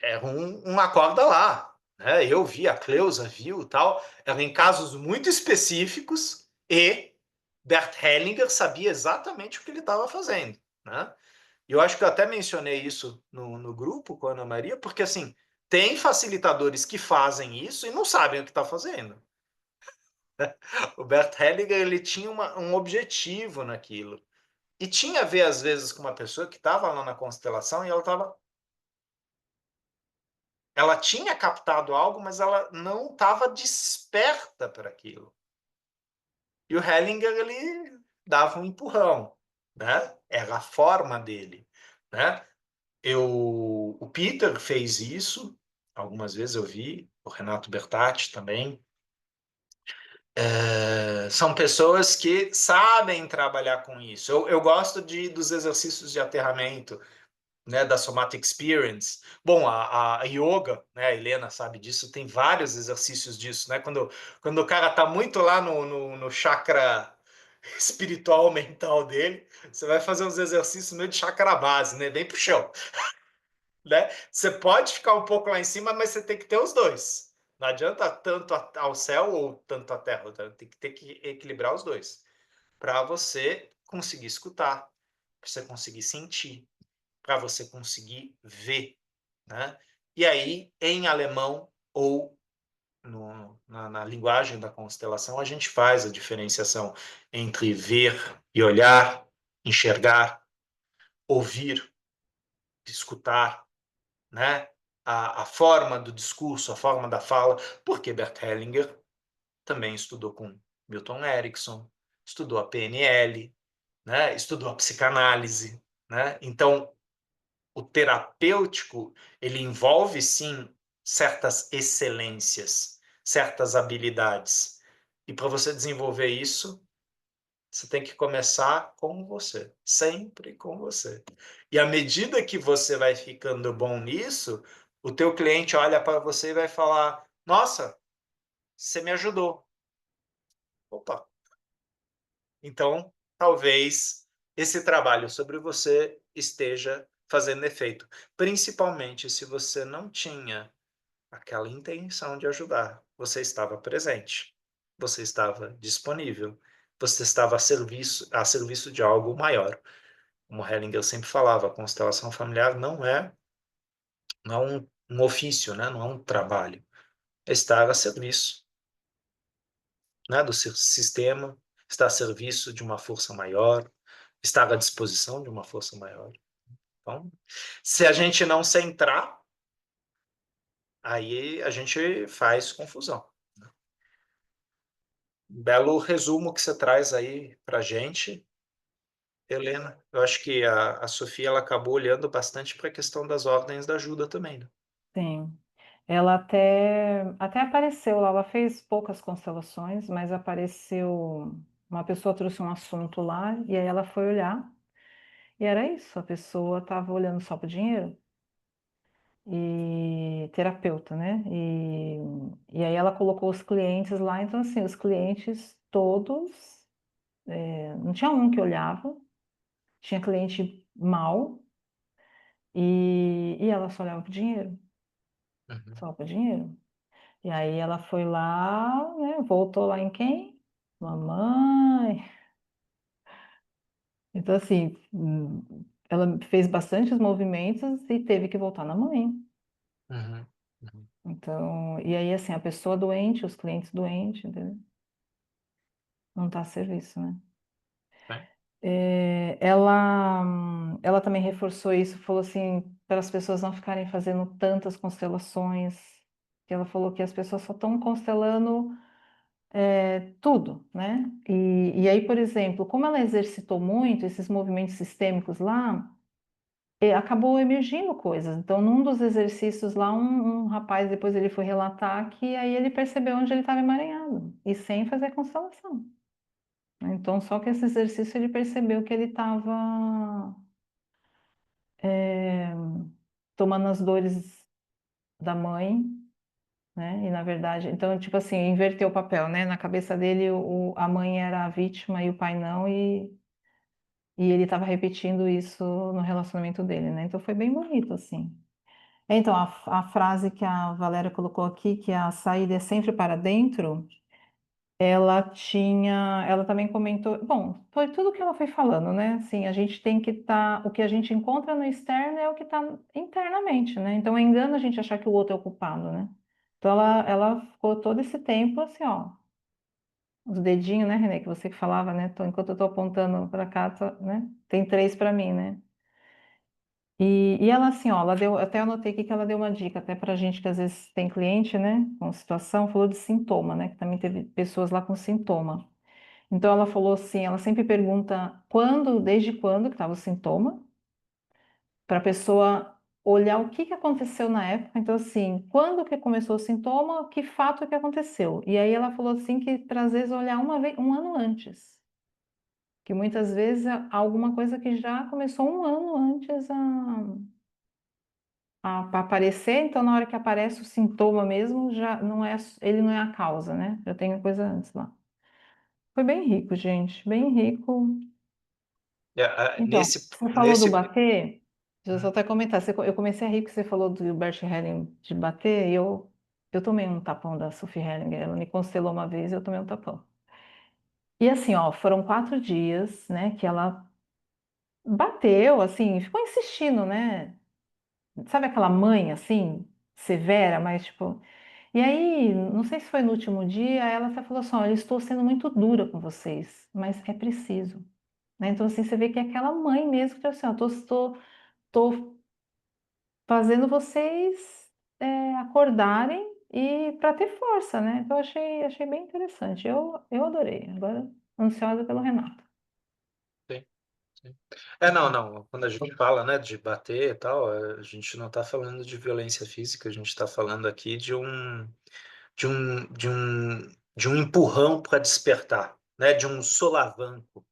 era um acorda lá, né? Eu vi, a Cleusa viu e tal, eram em casos muito específicos e Bert Hellinger sabia exatamente o que ele estava fazendo, né? E eu acho que eu até mencionei isso no grupo com a Ana Maria, porque assim, tem facilitadores que fazem isso e não sabem o que está fazendo. O Bert Hellinger ele tinha um objetivo naquilo. E tinha a ver, às vezes, com uma pessoa que estava lá na constelação e ela tinha captado algo, mas ela não estava desperta para aquilo. E o Hellinger ele dava um empurrão, né? Era a forma dele, né? O Peter fez isso, algumas vezes eu vi, o Renato Bertatti também. São pessoas que sabem trabalhar com isso. Eu gosto dos exercícios de aterramento, né, da Somatic Experience. Bom, a yoga, né, a Helena sabe disso, tem vários exercícios disso, né? Quando o cara tá muito lá no chakra espiritual mental dele, você vai fazer uns exercícios meio de chakra base, né? Bem pro chão, né? Você pode ficar um pouco lá em cima, mas você tem que ter os dois. Não adianta tanto ao céu ou tanto à terra, tem que ter que equilibrar os dois para você conseguir escutar, para você conseguir sentir, para você conseguir ver, né? E aí, em alemão ou na linguagem da constelação, a gente faz a diferenciação entre ver e olhar, enxergar, ouvir, escutar, né? A forma do discurso, a forma da fala, porque Bert Hellinger também estudou com Milton Erickson, estudou a PNL, né? Estudou a psicanálise, né? Então, o terapêutico, ele envolve sim certas excelências, certas habilidades. E para você desenvolver isso, você tem que começar com você, sempre com você. E à medida que você vai ficando bom nisso, o teu cliente olha para você e vai falar: "Nossa, você me ajudou". Opa. Então, talvez esse trabalho sobre você esteja fazendo efeito, principalmente se você não tinha aquela intenção de ajudar. Você estava presente, você estava disponível, você estava a serviço de algo maior. Como Hellinger sempre falava, a constelação familiar não é um ofício, né? Não é um trabalho. É estar a serviço, né, do seu sistema, estar a serviço de uma força maior, estar à disposição de uma força maior. Então, se a gente não centrar, aí a gente faz confusão. Belo resumo que você traz aí para gente, Helena. Eu acho que a Sofia ela acabou olhando bastante para a questão das ordens da ajuda também, né? Sim. Ela até apareceu lá, ela fez poucas constelações, mas apareceu, uma pessoa trouxe um assunto lá, e aí ela foi olhar, e era isso, a pessoa estava olhando só para o dinheiro, e terapeuta, né? E aí ela colocou os clientes lá, então assim, os clientes todos, não tinha um que olhava, tinha cliente mal, e ela só olhava para o dinheiro, Uhum. só para o dinheiro. E aí ela foi lá, né, voltou lá em quem? mamãe. Então, assim, ela fez bastantes movimentos e teve que voltar na mãe. Uhum, uhum. Então, e aí, assim, a pessoa doente, os clientes doentes, entendeu? Não está a serviço, né? Bem, Ela também reforçou isso, falou assim, para as pessoas não ficarem fazendo tantas constelações, que ela falou que as pessoas só estão constelando tudo, né? E aí, por exemplo, como ela exercitou muito esses movimentos sistêmicos lá, acabou emergindo coisas. Então, num dos exercícios lá, um rapaz, depois ele foi relatar que aí ele percebeu onde ele estava emaranhado, e sem fazer constelação. Então, só que esse exercício ele percebeu que ele estava tomando as dores da mãe, né? E na verdade, então, tipo assim, inverteu o papel, né? Na cabeça dele, a mãe era a vítima e o pai não, e ele estava repetindo isso no relacionamento dele, né? Então foi bem bonito, assim. Então, a frase que a Valéria colocou aqui, que a saída é sempre para dentro, ela também comentou, bom, foi tudo que ela foi falando, né? Assim, a gente tem que estar, o que a gente encontra no externo é o que está internamente, né? Então é engano a gente achar que o outro é o culpado, né? Então ela ficou todo esse tempo assim, ó, os dedinhos, né, Renê, que você que falava, né? Enquanto eu tô apontando para cá, né? Tem três para mim, né? E ela assim, ó, ela deu, até anotei aqui que ela deu uma dica, até pra gente que às vezes tem cliente, né, com situação, falou de sintoma, né, que também teve pessoas lá com sintoma. Então ela falou assim, ela sempre pergunta desde quando que estava o sintoma, para a pessoa olhar o que que aconteceu na época. Então assim, quando que começou o sintoma, que fato que aconteceu. E aí ela falou assim que para às vezes olhar uma vez, um ano antes, que muitas vezes é alguma coisa que já começou um ano antes a aparecer, então na hora que aparece o sintoma mesmo, já não é, ele não é a causa, né? Já tem a coisa antes lá. Foi bem rico, gente, bem rico. Então, nesse, você falou do nesse, bater, deixa eu só Uhum, até comentar, eu comecei a rir que você falou do Bert Helling de bater, e eu tomei um tapão da Sophie Hellinger, ela me constelou uma vez e eu tomei um tapão. E assim, ó, foram 4 dias, né, que ela bateu, assim, ficou insistindo, né? Sabe aquela mãe, assim, severa, mas tipo... E aí, não sei se foi no último dia, ela até falou assim, olha, eu estou sendo muito dura com vocês, mas é preciso, né? Então, assim, você vê que é aquela mãe mesmo que fala assim, ó, tô fazendo vocês acordarem e para ter força, né? Então, eu achei bem interessante. Eu adorei. Agora, ansiosa pelo Renato. sim, sim. Não, não. Quando a gente fala, né, de bater e tal, a gente não está falando de violência física, a gente está falando aqui de um empurrão para despertar, né, de um solavanco,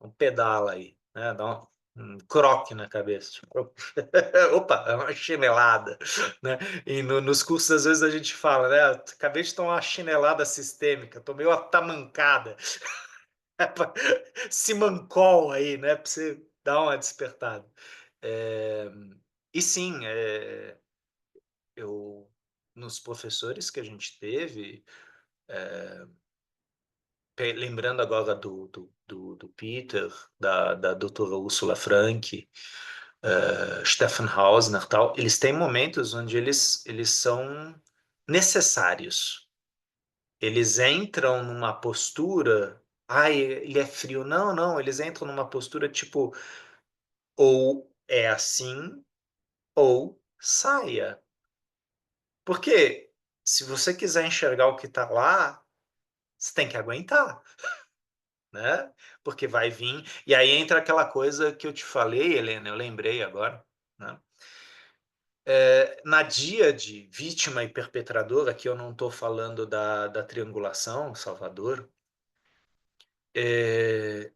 um pedala aí, né, dá um croque na cabeça. Tipo, opa, é uma chinelada, né? E nos cursos, às vezes, a gente fala, né? Acabei de tomar uma chinelada sistêmica, tomei uma tamancada. Simancol aí, né? Para você dar uma despertada. É, e sim, eu nos professores que a gente teve, lembrando agora do Peter, da doutora Ursula Frank, Stefan Hausner, tal, eles têm momentos onde eles são necessários. Eles entram numa postura, ai, ele é frio. Não, não, eles entram numa postura tipo, ou é assim, ou saia. Porque se você quiser enxergar o que está lá, você tem que aguentar, né? Porque vai vir. E aí entra aquela coisa que eu te falei, Helena, eu lembrei agora, né? Na díade vítima e perpetrador, aqui eu não estou falando da triangulação, Salvador, é,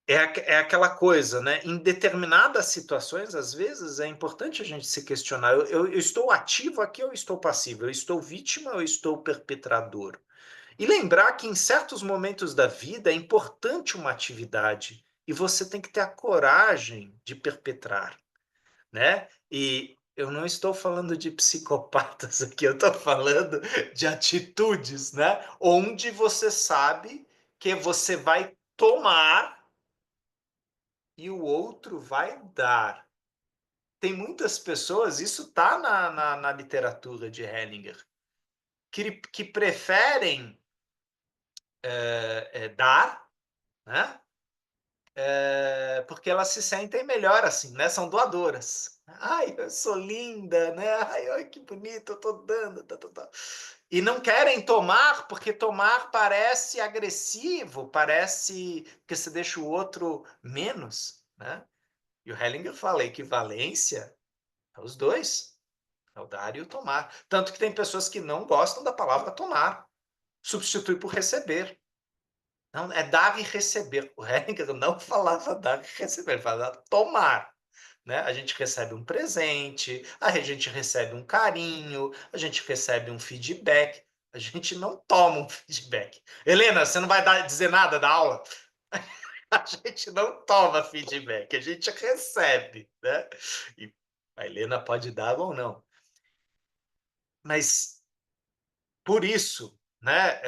é aquela coisa, né? Em determinadas situações, às vezes, é importante a gente se questionar. Eu estou ativo aqui ou eu estou passivo? Eu estou vítima ou eu estou perpetrador? E lembrar que em certos momentos da vida é importante uma atividade e você tem que ter a coragem de perpetrar, né? eu não estou falando de psicopatas aqui, eu estou falando de atitudes, né? Onde você sabe que você vai tomar e o outro vai dar. Tem muitas pessoas, isso está na literatura de Hellinger, que preferem dar, né? Porque elas se sentem melhor assim, né? São doadoras. Ai, eu sou linda, né? Ai, que bonito, eu tô dando. Tá, tá, tá. E não querem tomar, porque tomar parece agressivo, parece que você deixa o outro menos, né? E o Hellinger fala, equivalência é os dois, é o dar e o tomar. Tanto que tem pessoas que não gostam da palavra tomar, substitui por receber. Não, é dar e receber. O Hellinger não falava dar e receber, ele falava tomar. Né? A gente recebe um presente, a gente recebe um carinho, a gente recebe um feedback. A gente não toma um feedback. Helena, você não vai dizer nada da aula? A gente não toma feedback, a gente recebe. Né? E a Helena pode dar ou não. Mas por isso, né,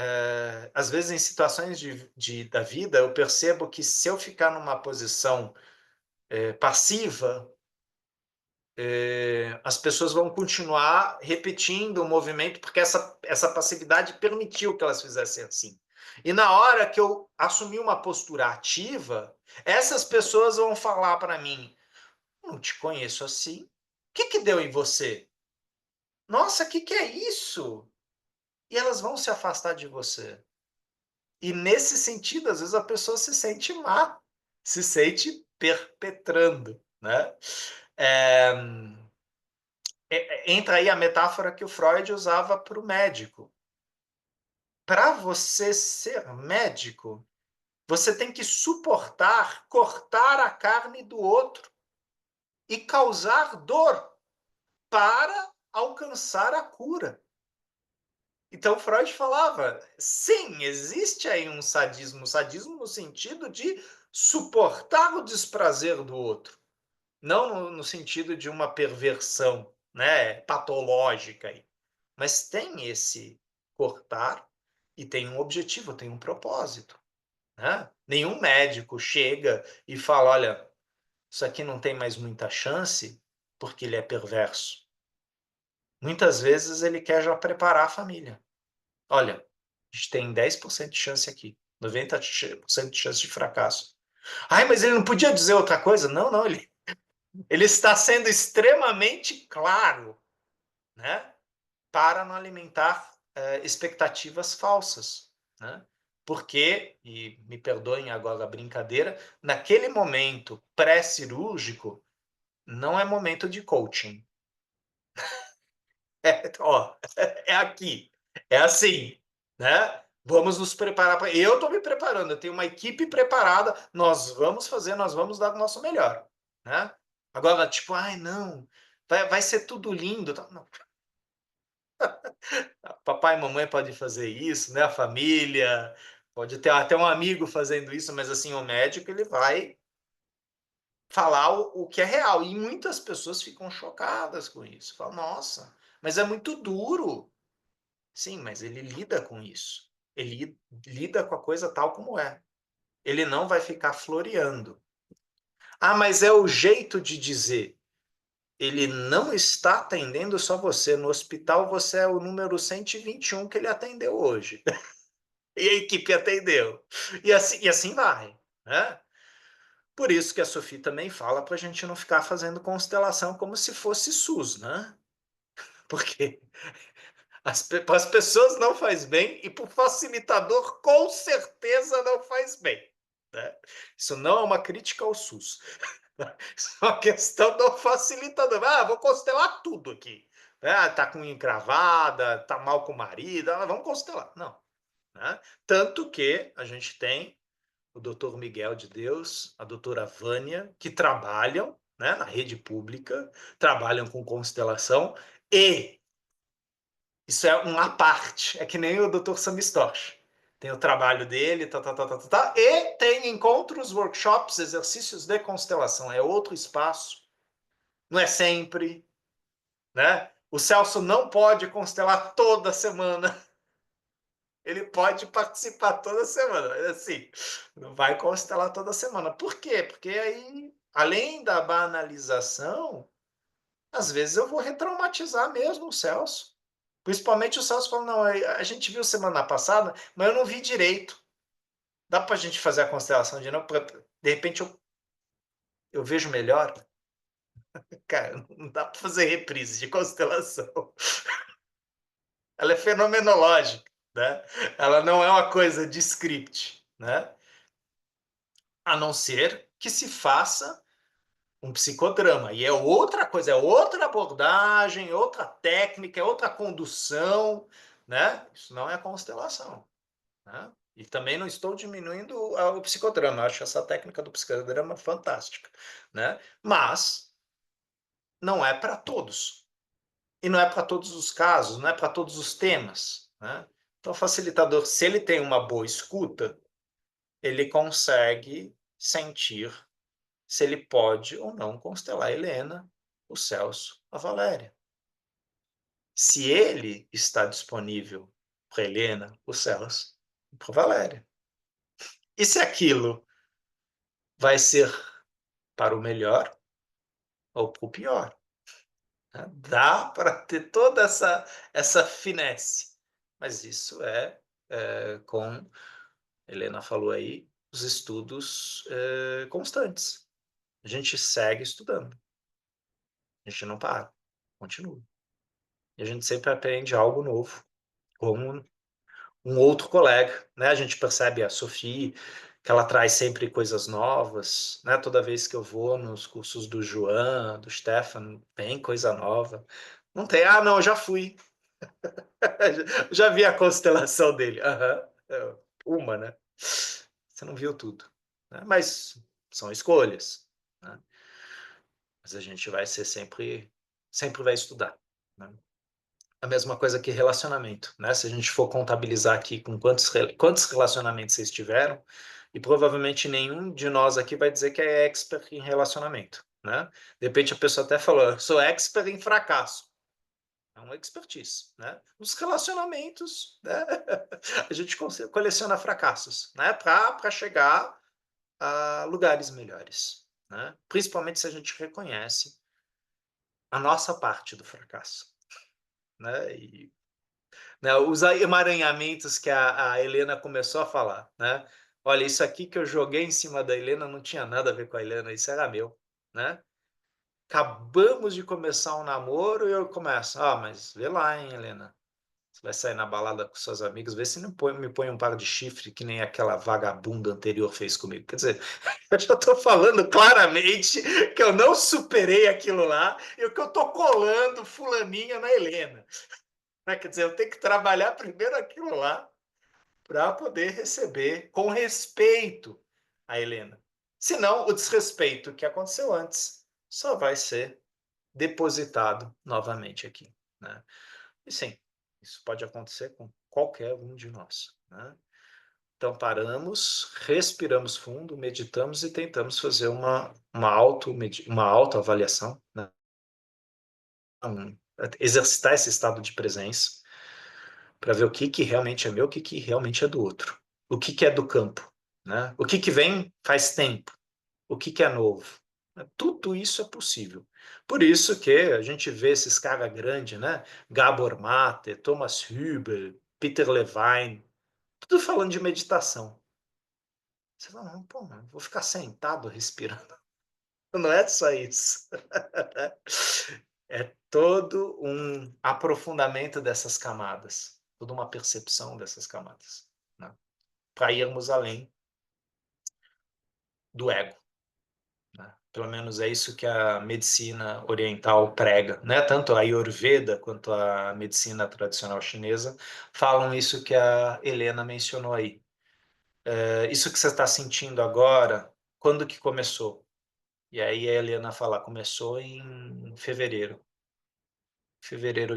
às vezes em situações da vida, eu percebo que se eu ficar numa posição passiva, as pessoas vão continuar repetindo o movimento, porque essa passividade permitiu que elas fizessem assim. E na hora que eu assumi uma postura ativa, essas pessoas vão falar para mim: não te conheço assim. O que deu em você? Nossa, o que é isso? E elas vão se afastar de você. E nesse sentido, às vezes a pessoa se sente má, se sente perpetrando, né? É, entra aí a metáfora que o Freud usava para o médico. Para você ser médico, você tem que suportar cortar a carne do outro e causar dor para alcançar a cura. Então Freud falava, sim, existe aí um sadismo no sentido de suportar o desprazer do outro, não no sentido de uma perversão, né, patológica aí. Mas tem esse cortar e tem um objetivo, tem um propósito, né? Nenhum médico chega e fala, olha, isso aqui não tem mais muita chance porque ele é perverso. Muitas vezes ele quer já preparar a família. Olha, a gente tem 10% de chance aqui, 90% de chance de fracasso. Ai, mas ele não podia dizer outra coisa? Não, não, ele está sendo extremamente claro, né? Para não alimentar expectativas falsas, né? Porque, e me perdoem agora a brincadeira, naquele momento pré-cirúrgico, não é momento de coaching. Ó, é aqui, é assim, né? Vamos nos preparar para. Eu estou me preparando, eu tenho uma equipe preparada, nós vamos fazer, nós vamos dar o nosso melhor, né? Agora, tipo, ai, não, vai ser tudo lindo. Não. Papai e mamãe podem fazer isso, né? A família, pode ter até um amigo fazendo isso, mas assim, o médico ele vai falar o que é real. E muitas pessoas ficam chocadas com isso. Falam, nossa, mas é muito duro. Sim, mas ele lida com isso. Ele lida com a coisa tal como é. Ele não vai ficar floreando. Ah, mas é o jeito de dizer. Ele não está atendendo só você. No hospital, você é o número 121 que ele atendeu hoje. E a equipe atendeu. E assim vai. Né? Por isso que a Sofia também fala para a gente não ficar fazendo constelação como se fosse SUS, né? Porque para as pessoas não faz bem e para o facilitador com certeza não faz bem. Né? Isso não é uma crítica ao SUS. Isso é uma questão do facilitador. Ah, vou constelar tudo aqui. Ah, tá com encravada, tá mal com o marido, vamos constelar. Não. Né? Tanto que a gente tem o doutor Miguel de Deus, a doutora Vânia, que trabalham, né, na rede pública, trabalham com constelação e isso é uma parte, é que nem o doutor Samistorch. Tem o trabalho dele, e tem encontros, workshops, exercícios de constelação. É outro espaço, não é sempre, né? O Celso não pode constelar toda semana. Ele pode participar toda semana, mas assim, não vai constelar toda semana. Por quê? Porque aí, além da banalização, às vezes eu vou retraumatizar mesmo o Celso. Principalmente o Celso falando, não, a gente viu semana passada, mas eu não vi direito. Dá para a gente fazer a constelação de novo? De repente eu vejo melhor. Cara, não dá para fazer reprise de constelação. Ela é fenomenológica, né? Ela não é uma coisa de script, né? A não ser que se faça um psicodrama. E é outra coisa, é outra abordagem, é outra técnica, é outra condução, né? Isso não é constelação, né? E também não estou diminuindo o psicodrama. Acho essa técnica do psicodrama fantástica, né? Mas não é para todos. E não é para todos os casos, não é para todos os temas, né? Então, o facilitador, se ele tem uma boa escuta, ele consegue sentir se ele pode ou não constelar a Helena, o Celso, a Valéria. Se ele está disponível para Helena, o Celso e para a Valéria. E se aquilo vai ser para o melhor ou para o pior? Né? Dá para ter toda essa finesse. Mas isso com, Helena falou aí, os estudos constantes. A gente segue estudando. A gente não para, continua. E a gente sempre aprende algo novo, como um outro colega, né? A gente percebe a Sofia, que ela traz sempre coisas novas, né? Toda vez que eu vou nos cursos do João, do Stefan, tem coisa nova. Não tem, ah, não, eu já fui. Já vi a constelação dele. Uma, né? Você não viu tudo, né? Mas são escolhas, né? Mas a gente vai ser sempre vai estudar, né? A mesma coisa que relacionamento, né? Se a gente for contabilizar aqui com quantos relacionamentos vocês tiveram, e provavelmente nenhum de nós aqui vai dizer que é expert em relacionamento, né? De repente a pessoa até falou, eu sou expert em fracasso. É uma expertise, né? Nos relacionamentos, né? A gente coleciona fracassos, né? Para chegar a lugares melhores, né? Principalmente se a gente reconhece a nossa parte do fracasso, né? E né, os emaranhamentos que a Helena começou a falar, né? Olha, isso aqui que eu joguei em cima da Helena não tinha nada a ver com a Helena, isso era meu, né? Acabamos de começar um namoro e eu começo, mas vê lá, hein, Helena? Você vai sair na balada com seus amigos, vê se não me põe um par de chifre que nem aquela vagabunda anterior fez comigo. Quer dizer, eu já estou falando claramente que eu não superei aquilo lá e que eu estou colando fulaninha na Helena. Né? Quer dizer, eu tenho que trabalhar primeiro aquilo lá para poder receber com respeito a Helena. Senão, o desrespeito que aconteceu antes só vai ser depositado novamente aqui, né? E sim, isso pode acontecer com qualquer um de nós, né? Então, paramos, respiramos fundo, meditamos e tentamos fazer uma autoavaliação, né? Exercitar esse estado de presença para ver o que realmente é meu, o que realmente é do outro. O que é do campo, né? O que vem faz tempo, o que é novo. Tudo isso é possível. Por isso que a gente vê esses caras grandes, né? Gabor Mate, Thomas Hübel, Peter Levine, tudo falando de meditação. Você fala, não, pô, vou ficar sentado respirando. Não é só isso. É todo um aprofundamento dessas camadas, toda uma percepção dessas camadas, né? Para irmos além do ego, né? Pelo menos é isso que a medicina oriental prega, né? Tanto a Ayurveda quanto a medicina tradicional chinesa falam isso que a Helena mencionou aí. Isso que você está sentindo agora, quando que começou? E aí a Helena fala, começou em fevereiro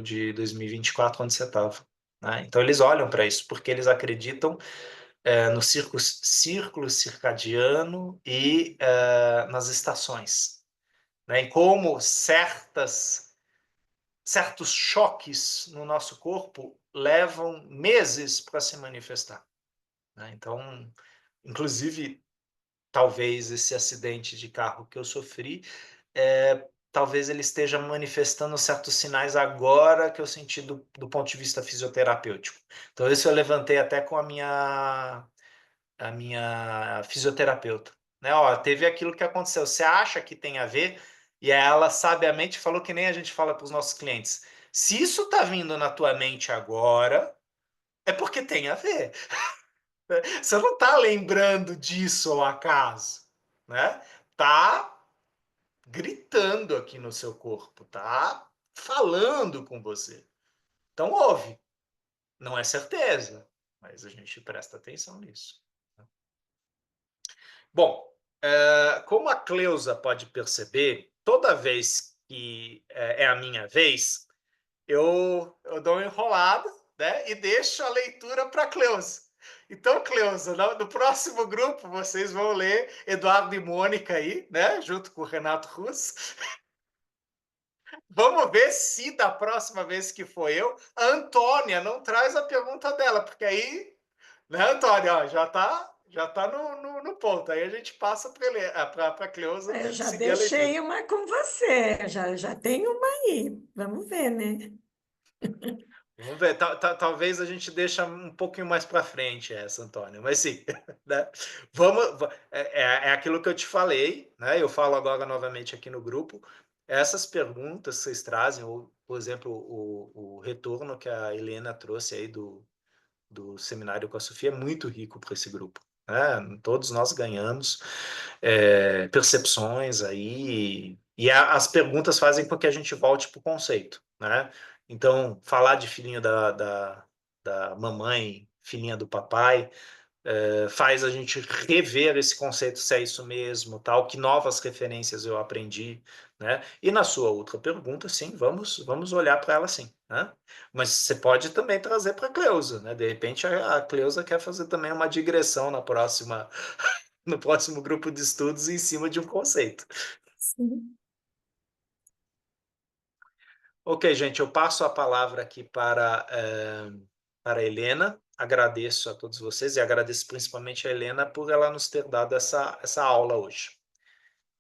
de 2024, onde você estava. Né? Então eles olham para isso, porque eles acreditam no círculo circadiano e nas estações, né? Em como certas certos choques no nosso corpo levam meses para se manifestar, né? Então, inclusive, talvez esse acidente de carro que eu sofri, talvez ele esteja manifestando certos sinais agora que eu senti do ponto de vista fisioterapêutico. Então, isso eu levantei até com a minha fisioterapeuta, né? Ó, teve aquilo que aconteceu. Você acha que tem a ver? E ela sabiamente falou que nem a gente fala para os nossos clientes. Se isso está vindo na tua mente agora, é porque tem a ver. Você não está lembrando disso ao acaso, né? Tá gritando aqui no seu corpo, tá falando com você. Então ouve. Não é certeza, mas a gente presta atenção nisso. Bom, como a Cleusa pode perceber, toda vez que é a minha vez, eu dou uma enrolada, né, e deixo a leitura para a Cleusa. Então, Cleusa, no próximo grupo vocês vão ler Eduardo e Mônica aí, né, junto com o Renato Russo. Vamos ver se da próxima vez que for eu, a Antônia não traz a pergunta dela, porque aí, né, Antônia, ó, já tá no ponto. Aí a gente passa para a Cleusa Eu já seguir a leitura. deixei uma com você, já tenho uma aí. Vamos ver, né? Vamos ver, talvez a gente deixe um pouquinho mais para frente essa, Antônia, mas sim, né? É aquilo que eu te falei, né? Eu falo agora novamente aqui no grupo. Essas perguntas que vocês trazem, ou, por exemplo, o retorno que a Helena trouxe aí do seminário com a Sofia é muito rico para esse grupo, né? Todos nós ganhamos percepções aí, e as perguntas fazem com que a gente volte para o conceito, né? Então, falar de filhinho da mamãe, filhinha do papai, faz a gente rever esse conceito, se é isso mesmo, tal, que novas referências eu aprendi, né? E na sua outra pergunta, sim, vamos olhar para ela sim, né? Mas você pode também trazer para a Cleusa, né? De repente a Cleusa quer fazer também uma digressão no próximo grupo de estudos em cima de um conceito. Sim. Ok, gente, eu passo a palavra aqui para a Helena. Agradeço a todos vocês e agradeço principalmente a Helena por ela nos ter dado essa aula hoje.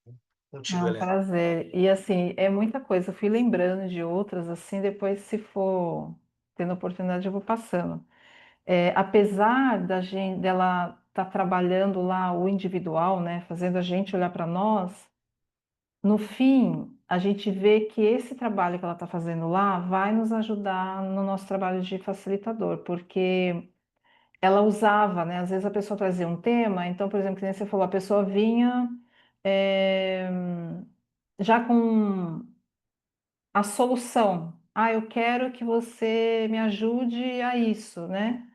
É Contigo, um Helena. prazer. E assim, é muita coisa. Eu fui lembrando de outras, assim, depois, se for tendo oportunidade, eu vou passando. Apesar da gente, dela estar trabalhando lá o individual, né, fazendo a gente olhar para nós, no fim, a gente vê que esse trabalho que ela está fazendo lá vai nos ajudar no nosso trabalho de facilitador, porque ela usava, né? Às vezes a pessoa trazia um tema, então, por exemplo, que nem você falou, a pessoa vinha eh, já com a solução. Ah, eu quero que você me ajude a isso, né?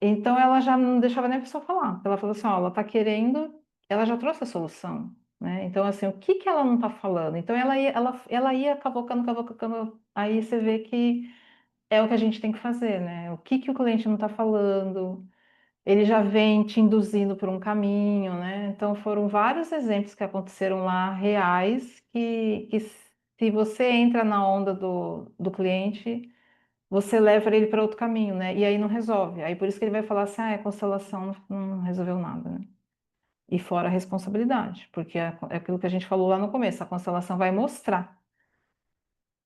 Então ela já não deixava nem a pessoa falar. Ela falou assim, ó, ela tá querendo, ela já trouxe a solução, né? Então assim, o que que ela não tá falando? Então ela ia cavocando, cavocando, aí você vê que é o que a gente tem que fazer, né? O que que o cliente não tá falando? Ele já vem te induzindo por um caminho, né? Então foram vários exemplos que aconteceram lá, reais, que se você entra na onda do cliente, você leva ele para outro caminho, né? E aí não resolve. Aí por isso que ele vai falar assim, ah, a constelação não resolveu nada, né? E fora a responsabilidade, porque é aquilo que a gente falou lá no começo, a constelação vai mostrar,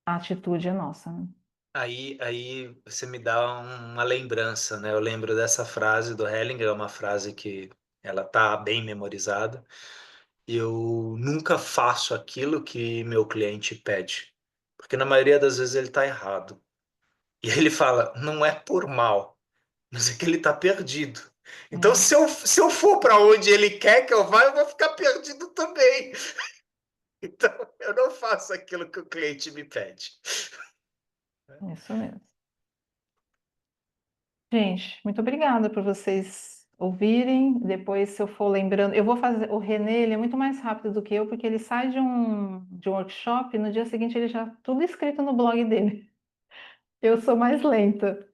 a atitude é nossa, né? Aí você me dá uma lembrança, né? Eu lembro dessa frase do Hellinger, é uma frase que ela tá bem memorizada. Eu nunca faço aquilo que meu cliente pede, porque na maioria das vezes ele está errado. E ele fala, não é por mal, mas é que ele está perdido. Então, É, se eu for para onde ele quer que eu vá, eu vou ficar perdido também. Então, eu não faço aquilo que o cliente me pede. é isso mesmo. Gente, muito obrigada por vocês ouvirem. Depois, se eu for lembrando, eu vou fazer. O Renê, ele é muito mais rápido do que eu, porque ele sai de um workshop e no dia seguinte ele já tudo escrito no blog dele. Eu sou mais lenta,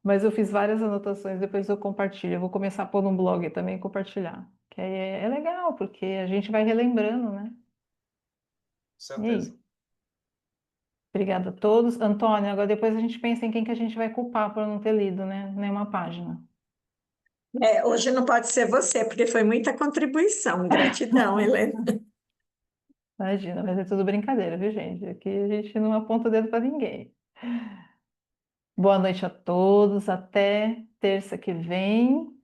mas eu fiz várias anotações, depois eu compartilho. Eu vou começar a pôr no blog também e compartilhar. Que aí é legal, porque a gente vai relembrando, né? E Certeza. aí? Obrigada a todos. Antônio, agora depois a gente pensa em quem que a gente vai culpar por não ter lido, né? Nenhuma página. Hoje não pode ser você, porque foi muita contribuição. Gratidão, Helena. Imagina, mas é tudo brincadeira, viu, gente? Aqui a gente não aponta o dedo para ninguém. Boa noite a todos. Até terça que vem.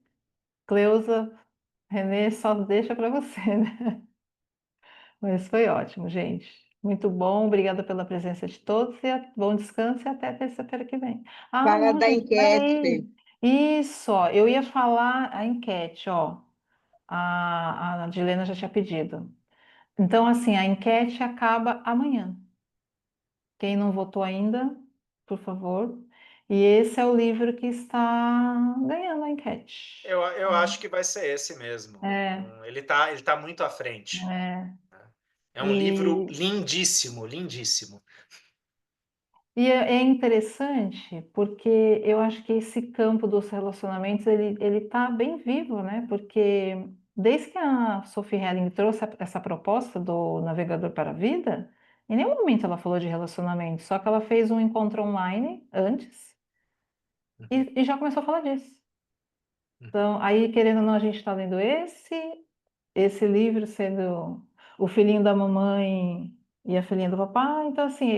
Cleusa, Renê, só deixa para você, né? Mas foi ótimo, gente. Muito bom. Obrigada pela presença de todos e bom descanso e até terça-feira que vem. Ah, Fala não, da gente, enquete, Fê. peraí. Isso, ó, eu ia falar a enquete, ó. A Adilena já tinha pedido. Então, assim, a enquete acaba amanhã. Quem não votou ainda, por favor. E esse é o livro que está ganhando a enquete. Eu acho que vai ser esse mesmo. É, Ele tá muito à frente. é. É um livro E, lindíssimo, lindíssimo. é interessante porque eu acho que esse campo dos relacionamentos ele está bem vivo, né? Porque desde que a Sophie Helling trouxe essa proposta do navegador para a vida, em nenhum momento ela falou de relacionamento, só que ela fez um encontro online antes Uhum, e já começou a falar disso. uhum. Então, aí, querendo ou não, a gente está lendo esse livro sendo o filhinho da mamãe e a filhinha do papai. Então, assim,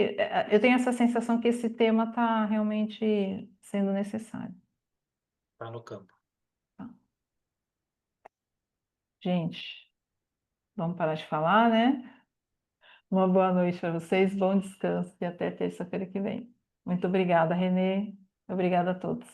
eu tenho essa sensação que esse tema está realmente sendo necessário. Tá no campo. Tá? Gente, vamos parar de falar, né? Uma boa noite para vocês, bom descanso e até terça-feira que vem. Muito obrigada, Renê. Obrigada a todos.